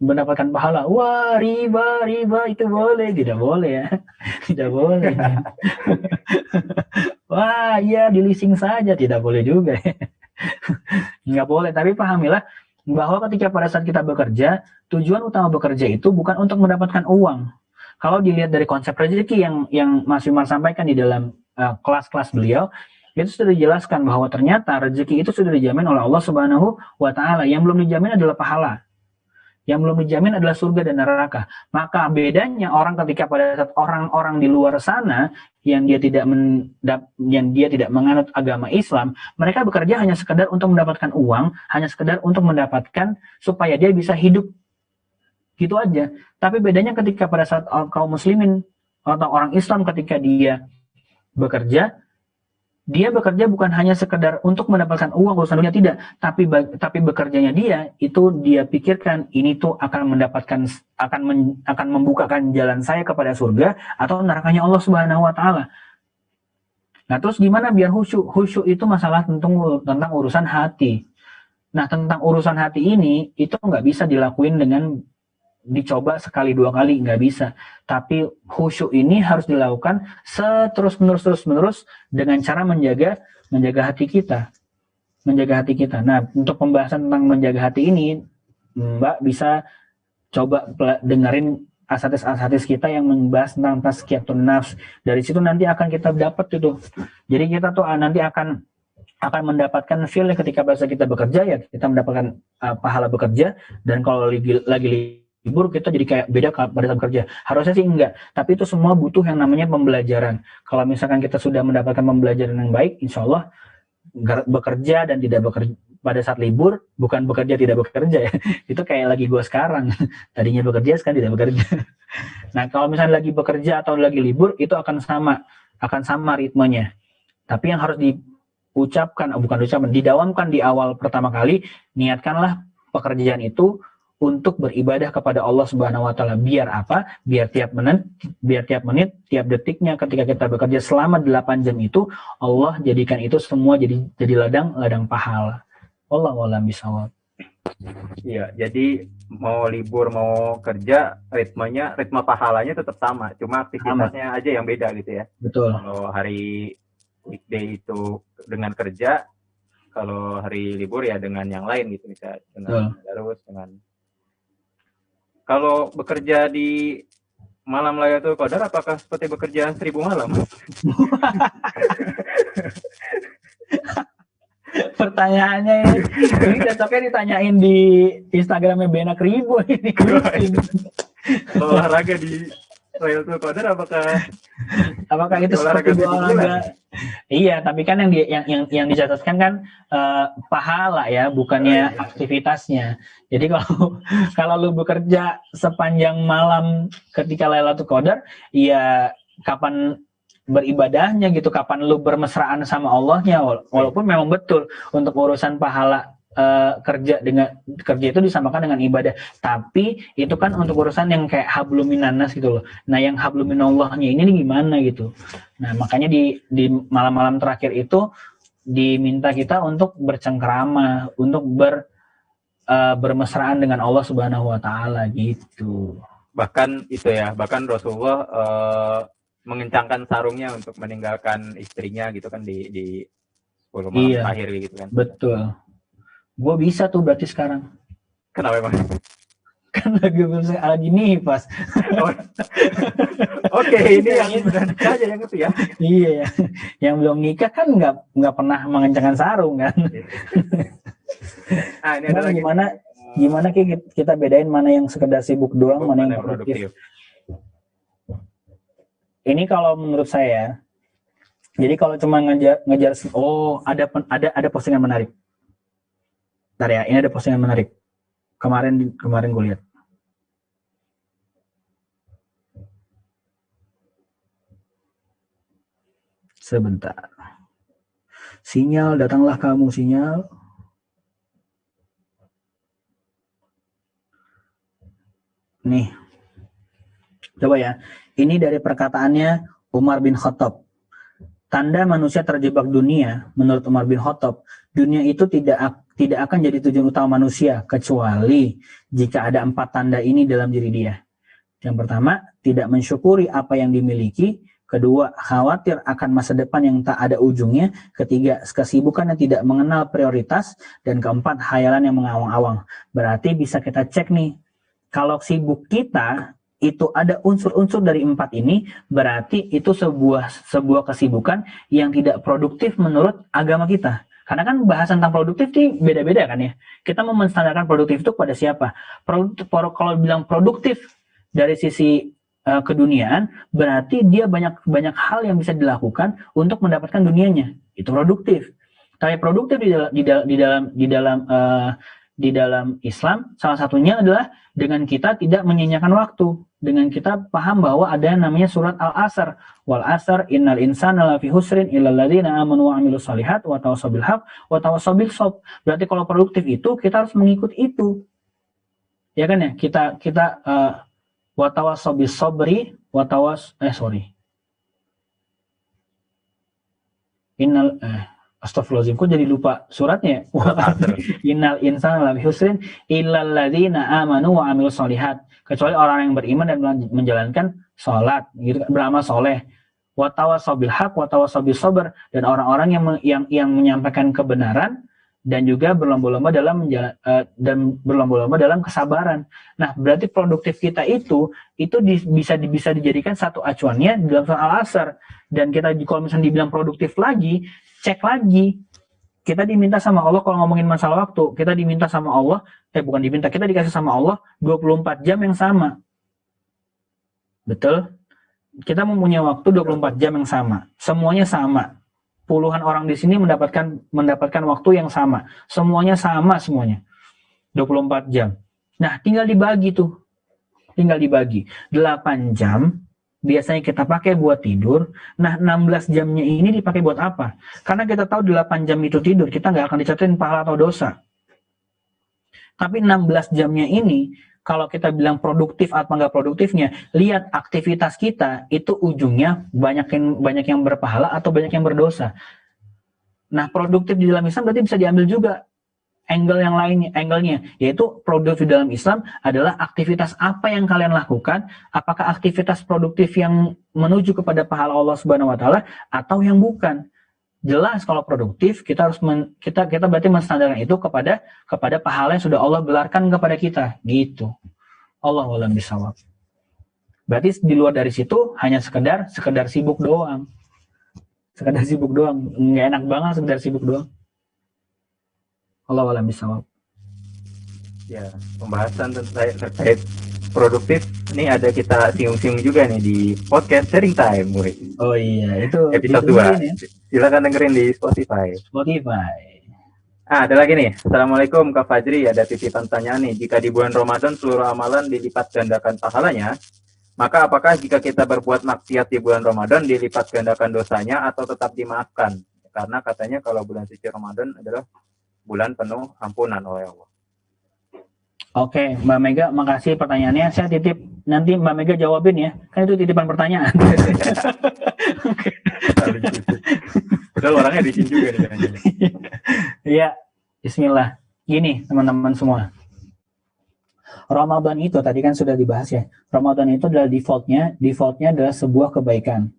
mendapatkan pahala. Wah, riba itu boleh, tidak boleh ya, tidak boleh. Wah, iya di leasing saja, tidak boleh juga. Nggak boleh, tapi pahamilah bahwa ketika pada saat kita bekerja, tujuan utama bekerja itu bukan untuk mendapatkan uang. Kalau dilihat dari konsep rezeki yang Mas Umar sampaikan di dalam kelas-kelas beliau, itu sudah dijelaskan bahwa ternyata rezeki itu sudah dijamin oleh Allah Subhanahu wa taala. Yang belum dijamin adalah pahala. Yang belum dijamin adalah surga dan neraka. Maka bedanya orang ketika pada saat orang-orang di luar sana yang dia tidak menganut agama Islam, mereka bekerja hanya sekedar untuk mendapatkan uang, hanya sekedar untuk mendapatkan supaya dia bisa hidup gitu aja. Tapi bedanya ketika pada saat kaum muslimin atau orang Islam ketika dia bekerja bukan hanya sekedar untuk mendapatkan uang urusan dunia, tidak, tapi bekerjanya dia pikirkan ini tuh akan membukakan jalan saya kepada surga atau nerakanya Allah Subhanahu wa taala. Nah, terus gimana biar khusyuk? Khusyuk itu masalah tentang urusan hati. Nah, tentang urusan hati ini itu nggak bisa dilakuin dengan dicoba sekali dua kali, nggak bisa. Tapi khusyuk ini harus dilakukan terus menerus dengan cara menjaga hati kita, Nah, untuk pembahasan tentang menjaga hati ini, Mbak bisa coba dengerin asatidz kita yang membahas tentang tazkiyatun nafs. Dari situ nanti akan kita dapat itu. Jadi kita tuh nanti akan mendapatkan feel ketika bahasa kita bekerja ya, kita mendapatkan pahala bekerja, dan kalau lagi libur kita jadi kayak beda pada saat kerja. Harusnya sih enggak, tapi itu semua butuh yang namanya pembelajaran. Kalau misalkan kita sudah mendapatkan pembelajaran yang baik, insya Allah bekerja dan tidak bekerja pada saat libur, bukan bekerja tidak bekerja ya. Itu kayak lagi gue sekarang, tadinya bekerja sekarang tidak bekerja. Nah, kalau misalnya lagi bekerja atau lagi libur, itu akan sama ritmenya. Tapi yang harus didawamkan di awal pertama kali, niatkanlah pekerjaan itu untuk beribadah kepada Allah Subhanahu wa taala. Biar apa? Biar tiap menit, tiap detiknya ketika kita bekerja selama 8 jam itu Allah jadikan itu semua jadi ladang pahala. Wallahu a'lam bishawab. Iya, jadi mau libur mau kerja ritme pahalanya tetap sama, cuma aktivitasnya aja yang beda gitu ya. Betul. Kalau hari weekday itu dengan kerja, kalau hari libur ya dengan yang lain gitu, bisa dengan terus dengan. Kalau bekerja di malam Laylatul Qadar, apakah seperti bekerja 1000 malam? Pertanyaannya ini cocoknya ditanyain di Instagramnya Benak Ribu ini. Olahraga di Laylatul Qadar apakah itu seperti olahraga? Iya, tapi kan yang dicatatkan kan pahala ya, bukannya aktivitasnya. Jadi kalau lu bekerja sepanjang malam ketika Laylatul Qadar, ya kapan beribadahnya gitu, kapan lu bermesraan sama Allahnya, walaupun memang betul untuk urusan pahala kerja itu disamakan dengan ibadah, tapi itu kan untuk urusan yang kayak hablum minannas gitu loh. Nah, yang hablum minallahnya ini gimana gitu. Nah, makanya di malam-malam terakhir itu diminta kita untuk bercengkrama, untuk bermesraan dengan Allah Subhanahu wa taala gitu. Bahkan Rasulullah mengencangkan sarungnya untuk meninggalkan istrinya gitu kan di 10 malam terakhir gitu kan. Betul. Gue bisa tuh berarti sekarang. Kenapa emang? Kan lagi nifas. Oke, ini yang udah nikah aja yang itu ya. Iya ya. Yang belum nikah kan nggak pernah mengencangkan sarung kan. Ini ada lagi. Gimana kita bedain mana yang sekedar sibuk doang, mana yang produktif. Ini kalau menurut saya, jadi kalau cuma ngejar ada postingan menarik. Bentar ya, ini ada postingan menarik. Kemarin gue lihat. Sebentar. Sinyal, datanglah kamu sinyal. Nih. Coba ya. Ini dari perkataannya Umar bin Khattab. Tanda manusia terjebak dunia, menurut Umar bin Khattab, dunia itu tidak akan jadi tujuan utama manusia, kecuali jika ada 4 tanda ini dalam diri dia. Yang pertama, tidak mensyukuri apa yang dimiliki. Kedua, khawatir akan masa depan yang tak ada ujungnya. Ketiga, kesibukan yang tidak mengenal prioritas. Dan keempat, khayalan yang mengawang-awang. Berarti bisa kita cek nih, kalau sibuk kita itu ada unsur-unsur dari 4 ini, berarti itu sebuah kesibukan yang tidak produktif menurut agama kita. Karena kan bahasan tentang produktif ini beda-beda kan ya. Kita mau menstandarkan produktif itu pada siapa? Kalau bilang produktif dari sisi keduniaan, berarti dia banyak hal yang bisa dilakukan untuk mendapatkan dunianya. Itu produktif. Tapi produktif di dalam Islam, salah satunya adalah dengan kita tidak menyanyiakan waktu, dengan kita paham bahwa ada yang namanya surat Al-Asr, wal asr innal insana lafi husrin illal ladzina amanu wa amilus shalihat wa tawassaw bil haqq wa tawassaw bis sabr. Berarti kalau produktif itu kita harus mengikut itu. Ya kan ya? Kita wa tawassaw bis sabri wa Astagfirullahaladzim, kok jadi lupa suratnya? Innal insana lafi husrin illal ladzina amanu wa amilus shalihat. Kecuali orang yang beriman dan menjalankan sholat, gitu, beramal soleh. Wa tawassaw bil haqq wa tawassaw bis sabr, dan orang-orang yang menyampaikan kebenaran dan juga berlomba-lomba dalam kesabaran. Nah, berarti produktif kita itu bisa dijadikan satu acuannya dalam surat Al-Asr. Dan kita kalau misalnya dibilang produktif lagi, cek lagi. Kita diminta sama Allah, kalau ngomongin masalah waktu, kita diminta sama Allah, kita dikasih sama Allah 24 jam yang sama. Betul? Kita mempunyai waktu 24 jam yang sama. Semuanya sama. Puluhan orang di sini mendapatkan waktu yang sama. Semuanya sama semuanya. 24 jam. Nah, tinggal dibagi tuh. Tinggal dibagi. 8 jam biasanya kita pakai buat tidur. Nah, 16 jamnya ini dipakai buat apa? Karena kita tahu 8 jam itu tidur, kita nggak akan dicatatin pahala atau dosa. Tapi 16 jamnya ini, kalau kita bilang produktif atau nggak produktifnya, lihat aktivitas kita itu ujungnya banyak yang berpahala atau banyak yang berdosa. Nah, produktif di dalam Islam berarti bisa diambil juga angle-nya, yaitu produktif di dalam Islam adalah aktivitas apa yang kalian lakukan, apakah aktivitas produktif yang menuju kepada pahala Allah Subhanahu wa taala atau yang bukan. Jelas kalau produktif kita harus kita berarti menstandarkan itu kepada pahala yang sudah Allah belarkan kepada kita, gitu. Allahu a'lam bishawab. Berarti di luar dari situ hanya sekedar sibuk doang. Sekedar sibuk doang, nggak enak banget sekedar sibuk doang. Allahu a'lam bishawab. Ya, pembahasan terkait produktif ini ada kita singgung-singgung juga nih di podcast Sharing Time, Muri. Oh iya, itu episode 2. Ya? Silakan dengerin di Spotify. Ada lagi nih. Assalamualaikum Kak Fajri, ada titipan pertanyaan nih. Jika di bulan Ramadan seluruh amalan dilipat gandakan pahalanya, maka apakah jika kita berbuat maksiat di bulan Ramadan dilipat gandakan dosanya atau tetap dimaafkan? Karena katanya kalau bulan suci Ramadan adalah bulan penuh ampunan oleh Allah. Oke, Mbak Mega, makasih pertanyaannya. Saya titip nanti Mbak Mega jawabin ya. Kan itu titipan pertanyaan. Padahal orangnya dicin juga nih. Iya, bismillah. Gini, teman-teman semua. Ramadan itu tadi kan sudah dibahas ya. Ramadan itu adalah defaultnya adalah sebuah kebaikan.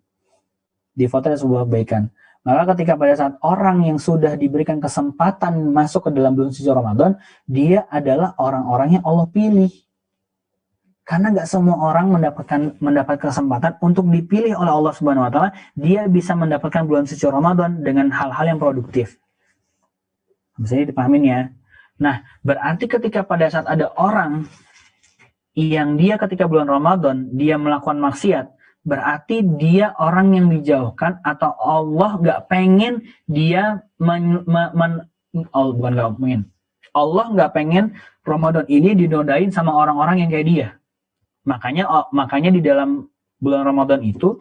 Defaultnya adalah sebuah kebaikan. Maka ketika pada saat orang yang sudah diberikan kesempatan masuk ke dalam bulan suci Ramadan, dia adalah orang-orang yang Allah pilih. Karena nggak semua orang mendapat kesempatan untuk dipilih oleh Allah Subhanahu Wa Taala, dia bisa mendapatkan bulan suci Ramadan dengan hal-hal yang produktif. Bisa dipahamin ya. Nah, berarti ketika pada saat ada orang yang dia ketika bulan Ramadan dia melakukan maksiat, berarti dia orang yang dijauhkan atau Allah nggak pengen dia Allah nggak pengen Ramadan ini dinodain sama orang-orang yang kayak dia. Makanya di dalam bulan Ramadan itu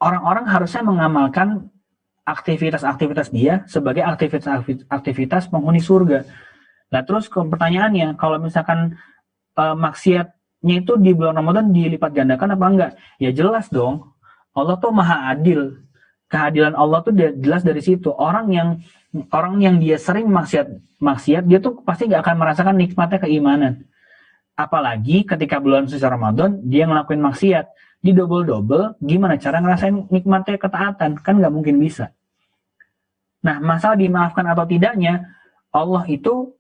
orang-orang harusnya mengamalkan aktivitas-aktivitas dia sebagai aktivitas penghuni surga. Nah terus pertanyaannya, kalau misalkan maksiatnya itu di bulan Ramadan dilipat gandakan apa enggak? Ya jelas dong. Allah tuh maha adil. Keadilan Allah tuh jelas dari situ. Orang yang dia sering maksiat dia tuh pasti nggak akan merasakan nikmatnya keimanan. Apalagi ketika bulan suci Ramadan dia ngelakuin maksiat, di double gimana cara ngerasain nikmatnya ketaatan? Kan nggak mungkin bisa. Nah masalah dimaafkan atau tidaknya, Allah itu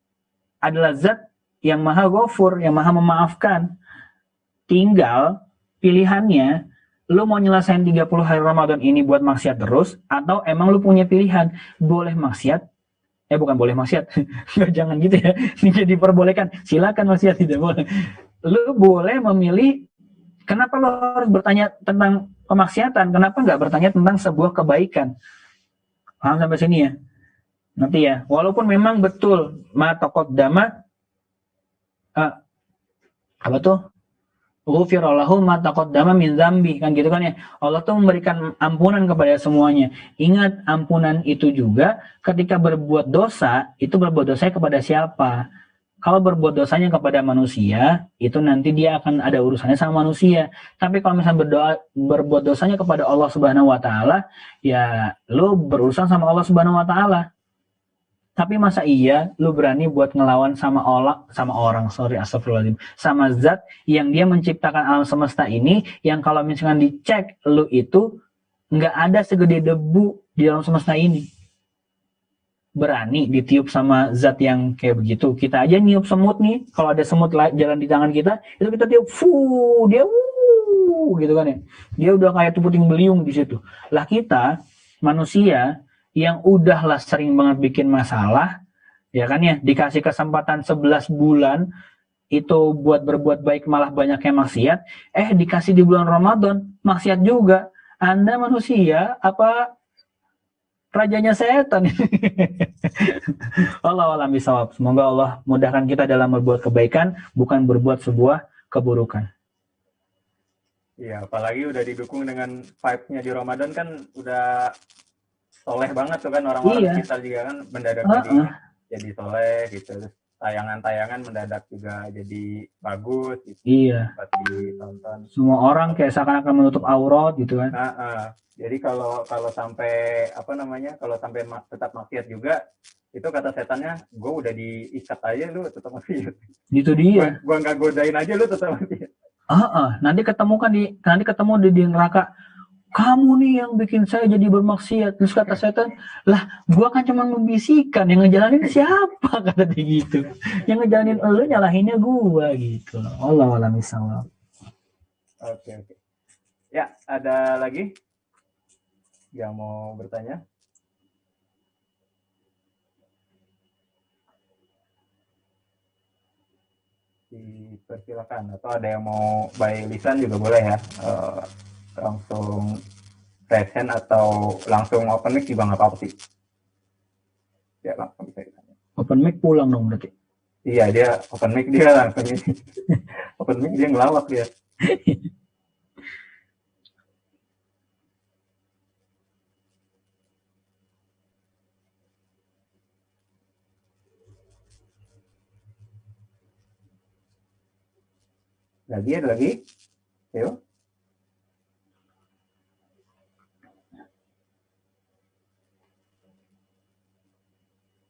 adalah zat yang maha ghafur, yang maha memaafkan. Tinggal pilihannya, lu mau nyelesain 30 hari Ramadan ini buat maksiat terus, atau emang lu punya pilihan, boleh maksiat, bukan boleh maksiat, jangan gitu ya, ini jadi diperbolehkan, silakan maksiat, tidak boleh. Lu boleh memilih, kenapa lu harus bertanya tentang kemaksiatan, kenapa nggak bertanya tentang sebuah kebaikan? Paham sampai sini ya? Nanti ya, walaupun memang betul, ma taqaddama, apa tuh? Ghufira lahu ma taqaddama min dzambi, kan gitu kan ya. Allah tuh memberikan ampunan kepada semuanya. Ingat, ampunan itu juga ketika berbuat dosa, itu berbuat dosanya kepada siapa? Kalau berbuat dosanya kepada manusia, itu nanti dia akan ada urusannya sama manusia. Tapi kalau misalnya berbuat dosanya kepada Allah Subhanahu wa taala, ya lu berurusan sama Allah Subhanahu wa taala. Tapi masa iya lu berani buat ngelawan sama zat yang dia menciptakan alam semesta ini, yang kalau misalkan dicek lu itu nggak ada segede debu di alam semesta ini. Berani ditiup sama zat yang kayak begitu. Kita aja niup semut nih, kalau ada semut jalan di tangan kita, itu kita tiup, dia gitu kan ya. Dia udah kayak puting beliung di situ. Lah kita manusia yang udahlah sering banget bikin masalah, ya kan ya, dikasih kesempatan 11 bulan itu buat berbuat baik malah banyak yang maksiat, dikasih di bulan Ramadan, maksiat juga. Anda manusia apa rajanya setan? Allah alam bisawab. Semoga Allah mudahkan kita dalam berbuat kebaikan, bukan berbuat sebuah keburukan. Iya, apalagi udah didukung dengan vibes-nya di Ramadan kan udah soleh banget tuh kan orang-orang kita juga kan mendadak jadi soleh gitu. Terus tayangan-tayangan mendadak juga jadi bagus gitu. Iya. Buat ditonton. Semua orang kayak seakan-akan menutup aurat gitu kan. Jadi kalau sampai apa namanya, kalau sampai tetap maksiat juga, itu kata setannya, gue udah diikat aja lu tetap maksiat. Itu dia. Gua nggak godain aja lu tetap maksiat. Nanti ketemu di neraka. Kamu nih yang bikin saya jadi bermaksiat. Terus kata setan, lah gua kan cuma membisikkan, yang ngejalanin siapa, kata dia gitu. Yang ngejalanin elu, nyalahinnya gua gitu. Allah alam misalnya. Oke. Ya, ada lagi yang mau bertanya? Dipersilakan, atau ada yang mau by lisan juga boleh ya. Langsung raise hand atau langsung open mic juga nggak apa-apa sih. Ya langsung bisa ditanya. Open mic pulang dong berarti. Iya, dia open mic dia langsung ini. Open mic dia ngelawak dia. Ada lagi? Yuk.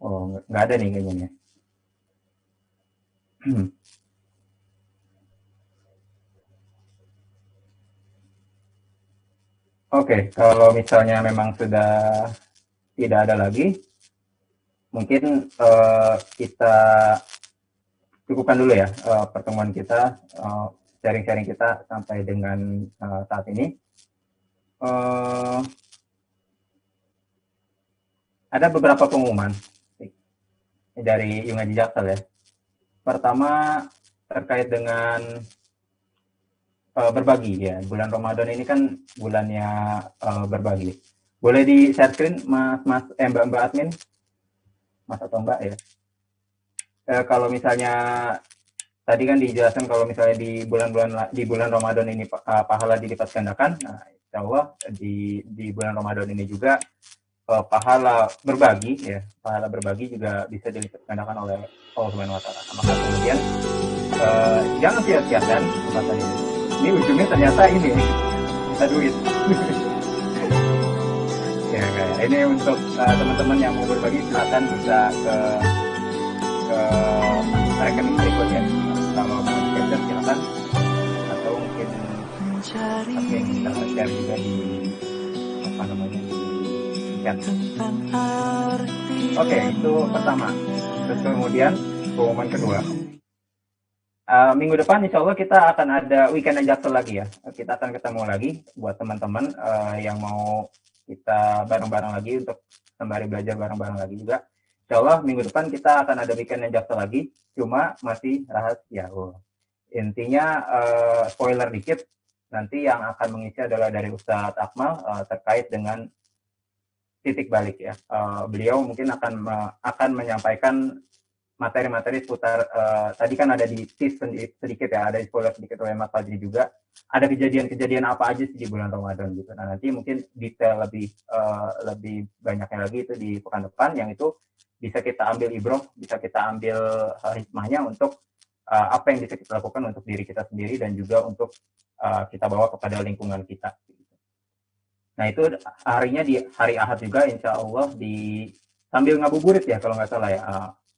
Oh, nggak ada nih kayaknya. Oke, kalau misalnya memang sudah tidak ada lagi, mungkin kita cukupkan dulu ya pertemuan kita, sharing-sharing kita sampai dengan saat ini. Ada beberapa pengumuman dari Yung Haji Jaksel ya. Pertama terkait dengan berbagi ya. Bulan Ramadan ini kan bulannya berbagi. Boleh di share screen Mbak admin, Mas atau Mbak ya. Kalau misalnya tadi kan dijelaskan kalau misalnya di bulan Ramadan ini pahala dilipat gandakan. Nah, insya Allah di bulan Ramadan ini juga pahala berbagi juga bisa dilipat gandakan oleh Allah Subhanahu wa taala. Maka kemudian jangan sia-siakan kesempatan ini. Ini ujungnya ternyata ini kita duit. Ya, ini untuk teman-teman yang mau berbagi silakan bisa ke rekening berikutnya. Kalau mau capture silakan, atau mungkin bisa share juga di apa namanya di chat. Oke, itu pertama. Terus kemudian pengumuman kedua. Minggu depan insya Allah kita akan ada weekend Jaksel lagi ya. Kita akan ketemu lagi buat teman-teman yang mau kita bareng-bareng lagi untuk sembari belajar bareng-bareng lagi juga. Insya Allah minggu depan kita akan ada weekend Jaksel lagi, cuma masih rahasia. Intinya spoiler dikit, nanti yang akan mengisi adalah dari Ustadz Akmal terkait dengan titik balik ya. Beliau mungkin akan menyampaikan materi-materi seputar tadi kan ada di tease sedikit ya, ada di spoiler sedikit oleh Mas Fadli juga, ada kejadian-kejadian apa aja sih di bulan Ramadan gitu. Nah, nanti mungkin detail lebih banyaknya lagi itu di pekan depan, yang itu bisa kita ambil ibroh, bisa kita ambil hikmahnya untuk apa yang bisa kita lakukan untuk diri kita sendiri dan juga untuk kita bawa kepada lingkungan kita. Nah, itu harinya di hari Ahad juga insya Allah sambil ngabuburit ya kalau nggak salah ya.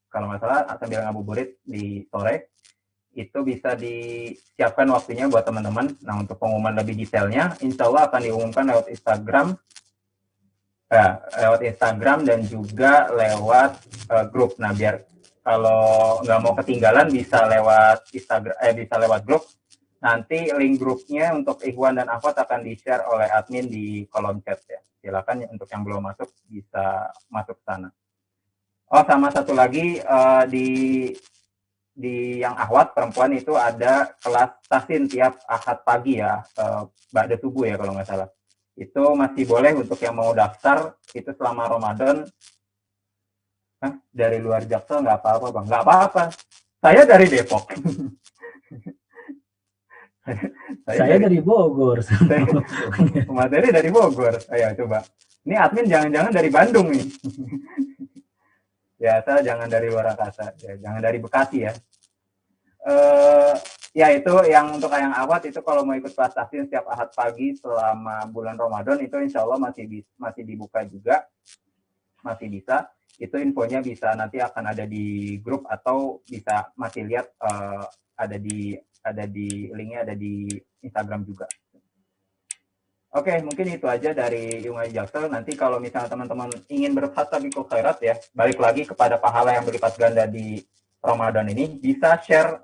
Kalau nggak salah sambil ngabuburit di sore itu bisa disiapkan waktunya buat teman-teman. Nah, untuk pengumuman lebih detailnya insya Allah akan diumumkan lewat Instagram dan juga lewat grup. Nah, biar kalau nggak mau ketinggalan bisa lewat Instagram, bisa lewat grup. Nanti link grupnya untuk Ikhwan dan Akhwat akan di-share oleh admin di kolom chat ya. Silakan untuk yang belum masuk bisa masuk ke sana. Oh, sama satu lagi di yang Akhwat perempuan itu ada kelas tasin tiap Ahad pagi ya, ba'da subuh ya kalau nggak salah. Itu masih boleh untuk yang mau daftar itu selama Ramadan. Dari luar Jaksel nggak apa-apa Bang, nggak apa-apa. Saya dari Depok. saya dari Bogor. Materi dari Bogor. Ayo coba. Ini admin jangan-jangan dari Bandung nih. Ya, asal jangan dari luar angkasa, ya, jangan dari Bekasi ya. Ya itu yang untuk yang awat itu kalau mau ikut kelas tahsin setiap Ahad pagi selama bulan Ramadan itu insya Allah masih dibuka juga, masih bisa. Itu infonya bisa nanti akan ada di grup atau bisa masih lihat ada di linknya ada di Instagram juga. Oke, mungkin itu aja dari Yungai Jaksel. Nanti kalau misalnya teman-teman ingin berfastabiqul khairat ya, balik lagi kepada pahala yang berlipat ganda di Ramadan ini, bisa share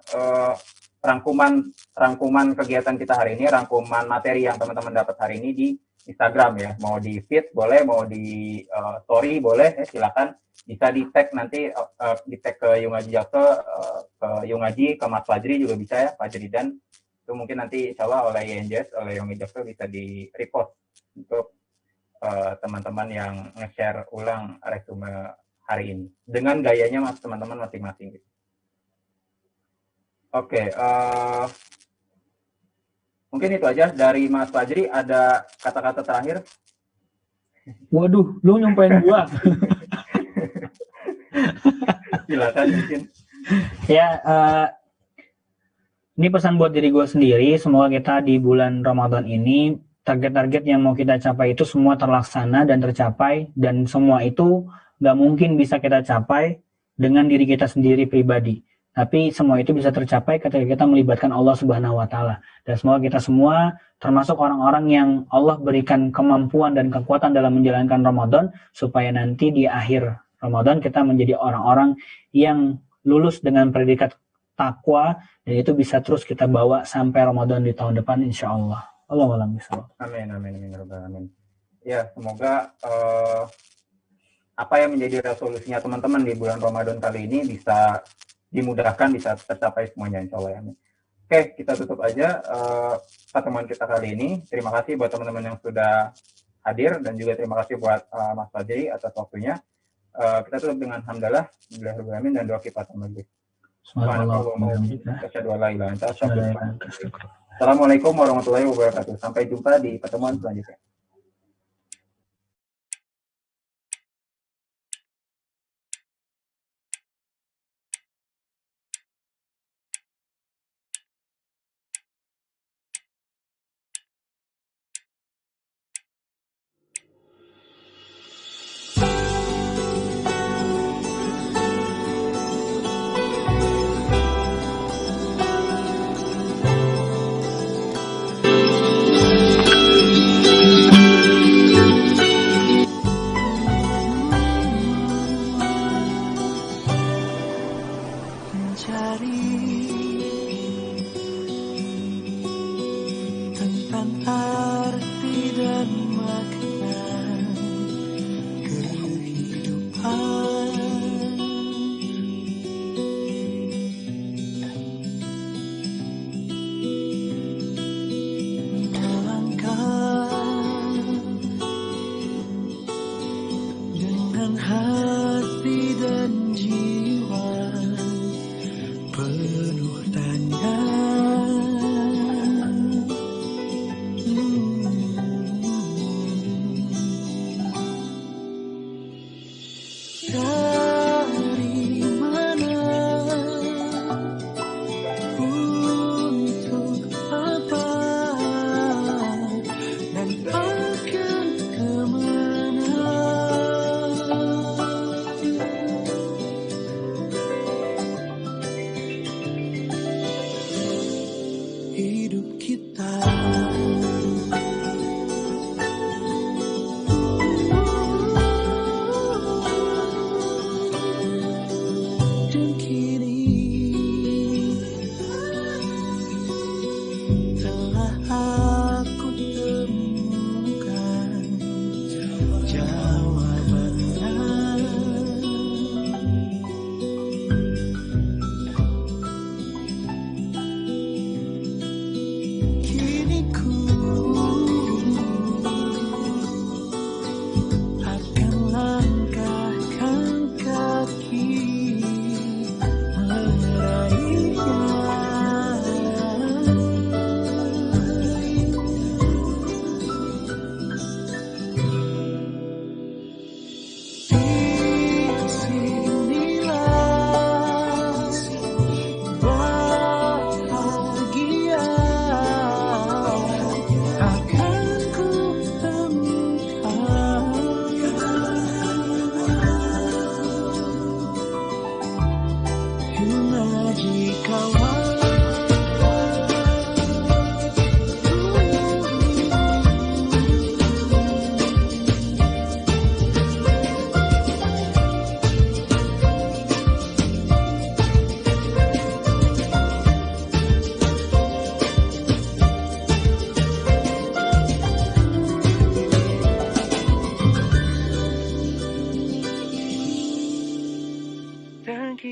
rangkuman kegiatan kita hari ini, rangkuman materi yang teman-teman dapat hari ini di Instagram ya. Mau di feed boleh, mau di story boleh, silakan. Bisa di tag nanti, di tag ke Yungai Jaksel, ke Yungaji, ke Mas Fajri juga bisa ya, Fajri dan itu mungkin nanti insya Allah oleh YNJS, oleh Yungai Jaksel bisa di repost untuk teman-teman yang nge-share ulang resume hari ini dengan gayanya teman-teman masing-masing. Oke, mungkin itu aja dari Mas Fajri. Ada kata-kata terakhir? Waduh, lu nyumpahin gua. Silakan mungkin. Ya, ini pesan buat diri gue sendiri. Semoga kita di bulan Ramadan ini target-target yang mau kita capai itu semua terlaksana dan tercapai, dan semua itu nggak mungkin bisa kita capai dengan diri kita sendiri pribadi. Tapi semua itu bisa tercapai ketika kita melibatkan Allah Subhanahu wa Ta'ala. Dan semoga kita semua termasuk orang-orang yang Allah berikan kemampuan dan kekuatan dalam menjalankan Ramadan, supaya nanti di akhir Ramadan kita menjadi orang-orang yang lulus dengan predikat takwa, dan itu bisa terus kita bawa sampai Ramadan di tahun depan insya Allah. Amin. Amin. Ya, semoga apa yang menjadi resolusinya teman-teman di bulan Ramadan kali ini bisa dimudahkan, bisa tercapai semuanya insya Allah. Oke, kita tutup aja pertemuan kita kali ini. Terima kasih buat teman-teman yang sudah hadir, dan juga terima kasih buat Mas Fajri atas waktunya. Kita tutup dengan hamdalah, bismillahirrahmanirrahim, dan doa kifatul majlis. Assalamualaikum warahmatullahi wabarakatuh. Sampai jumpa di pertemuan selanjutnya.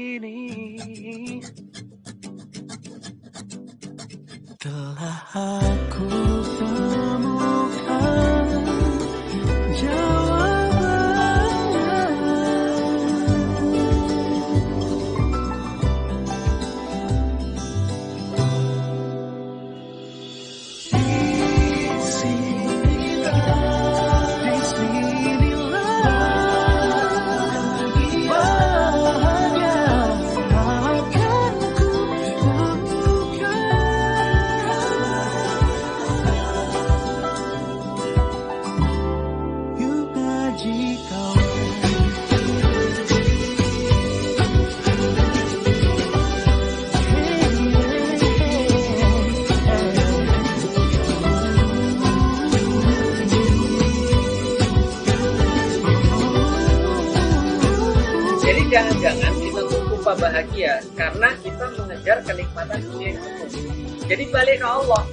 sini telah aku temukan jawabannya. Jadi jangan-jangan kita tuh lupa bahagia karena kita mengejar kenikmatan dunia yang umum. Jadi balik ke Allah.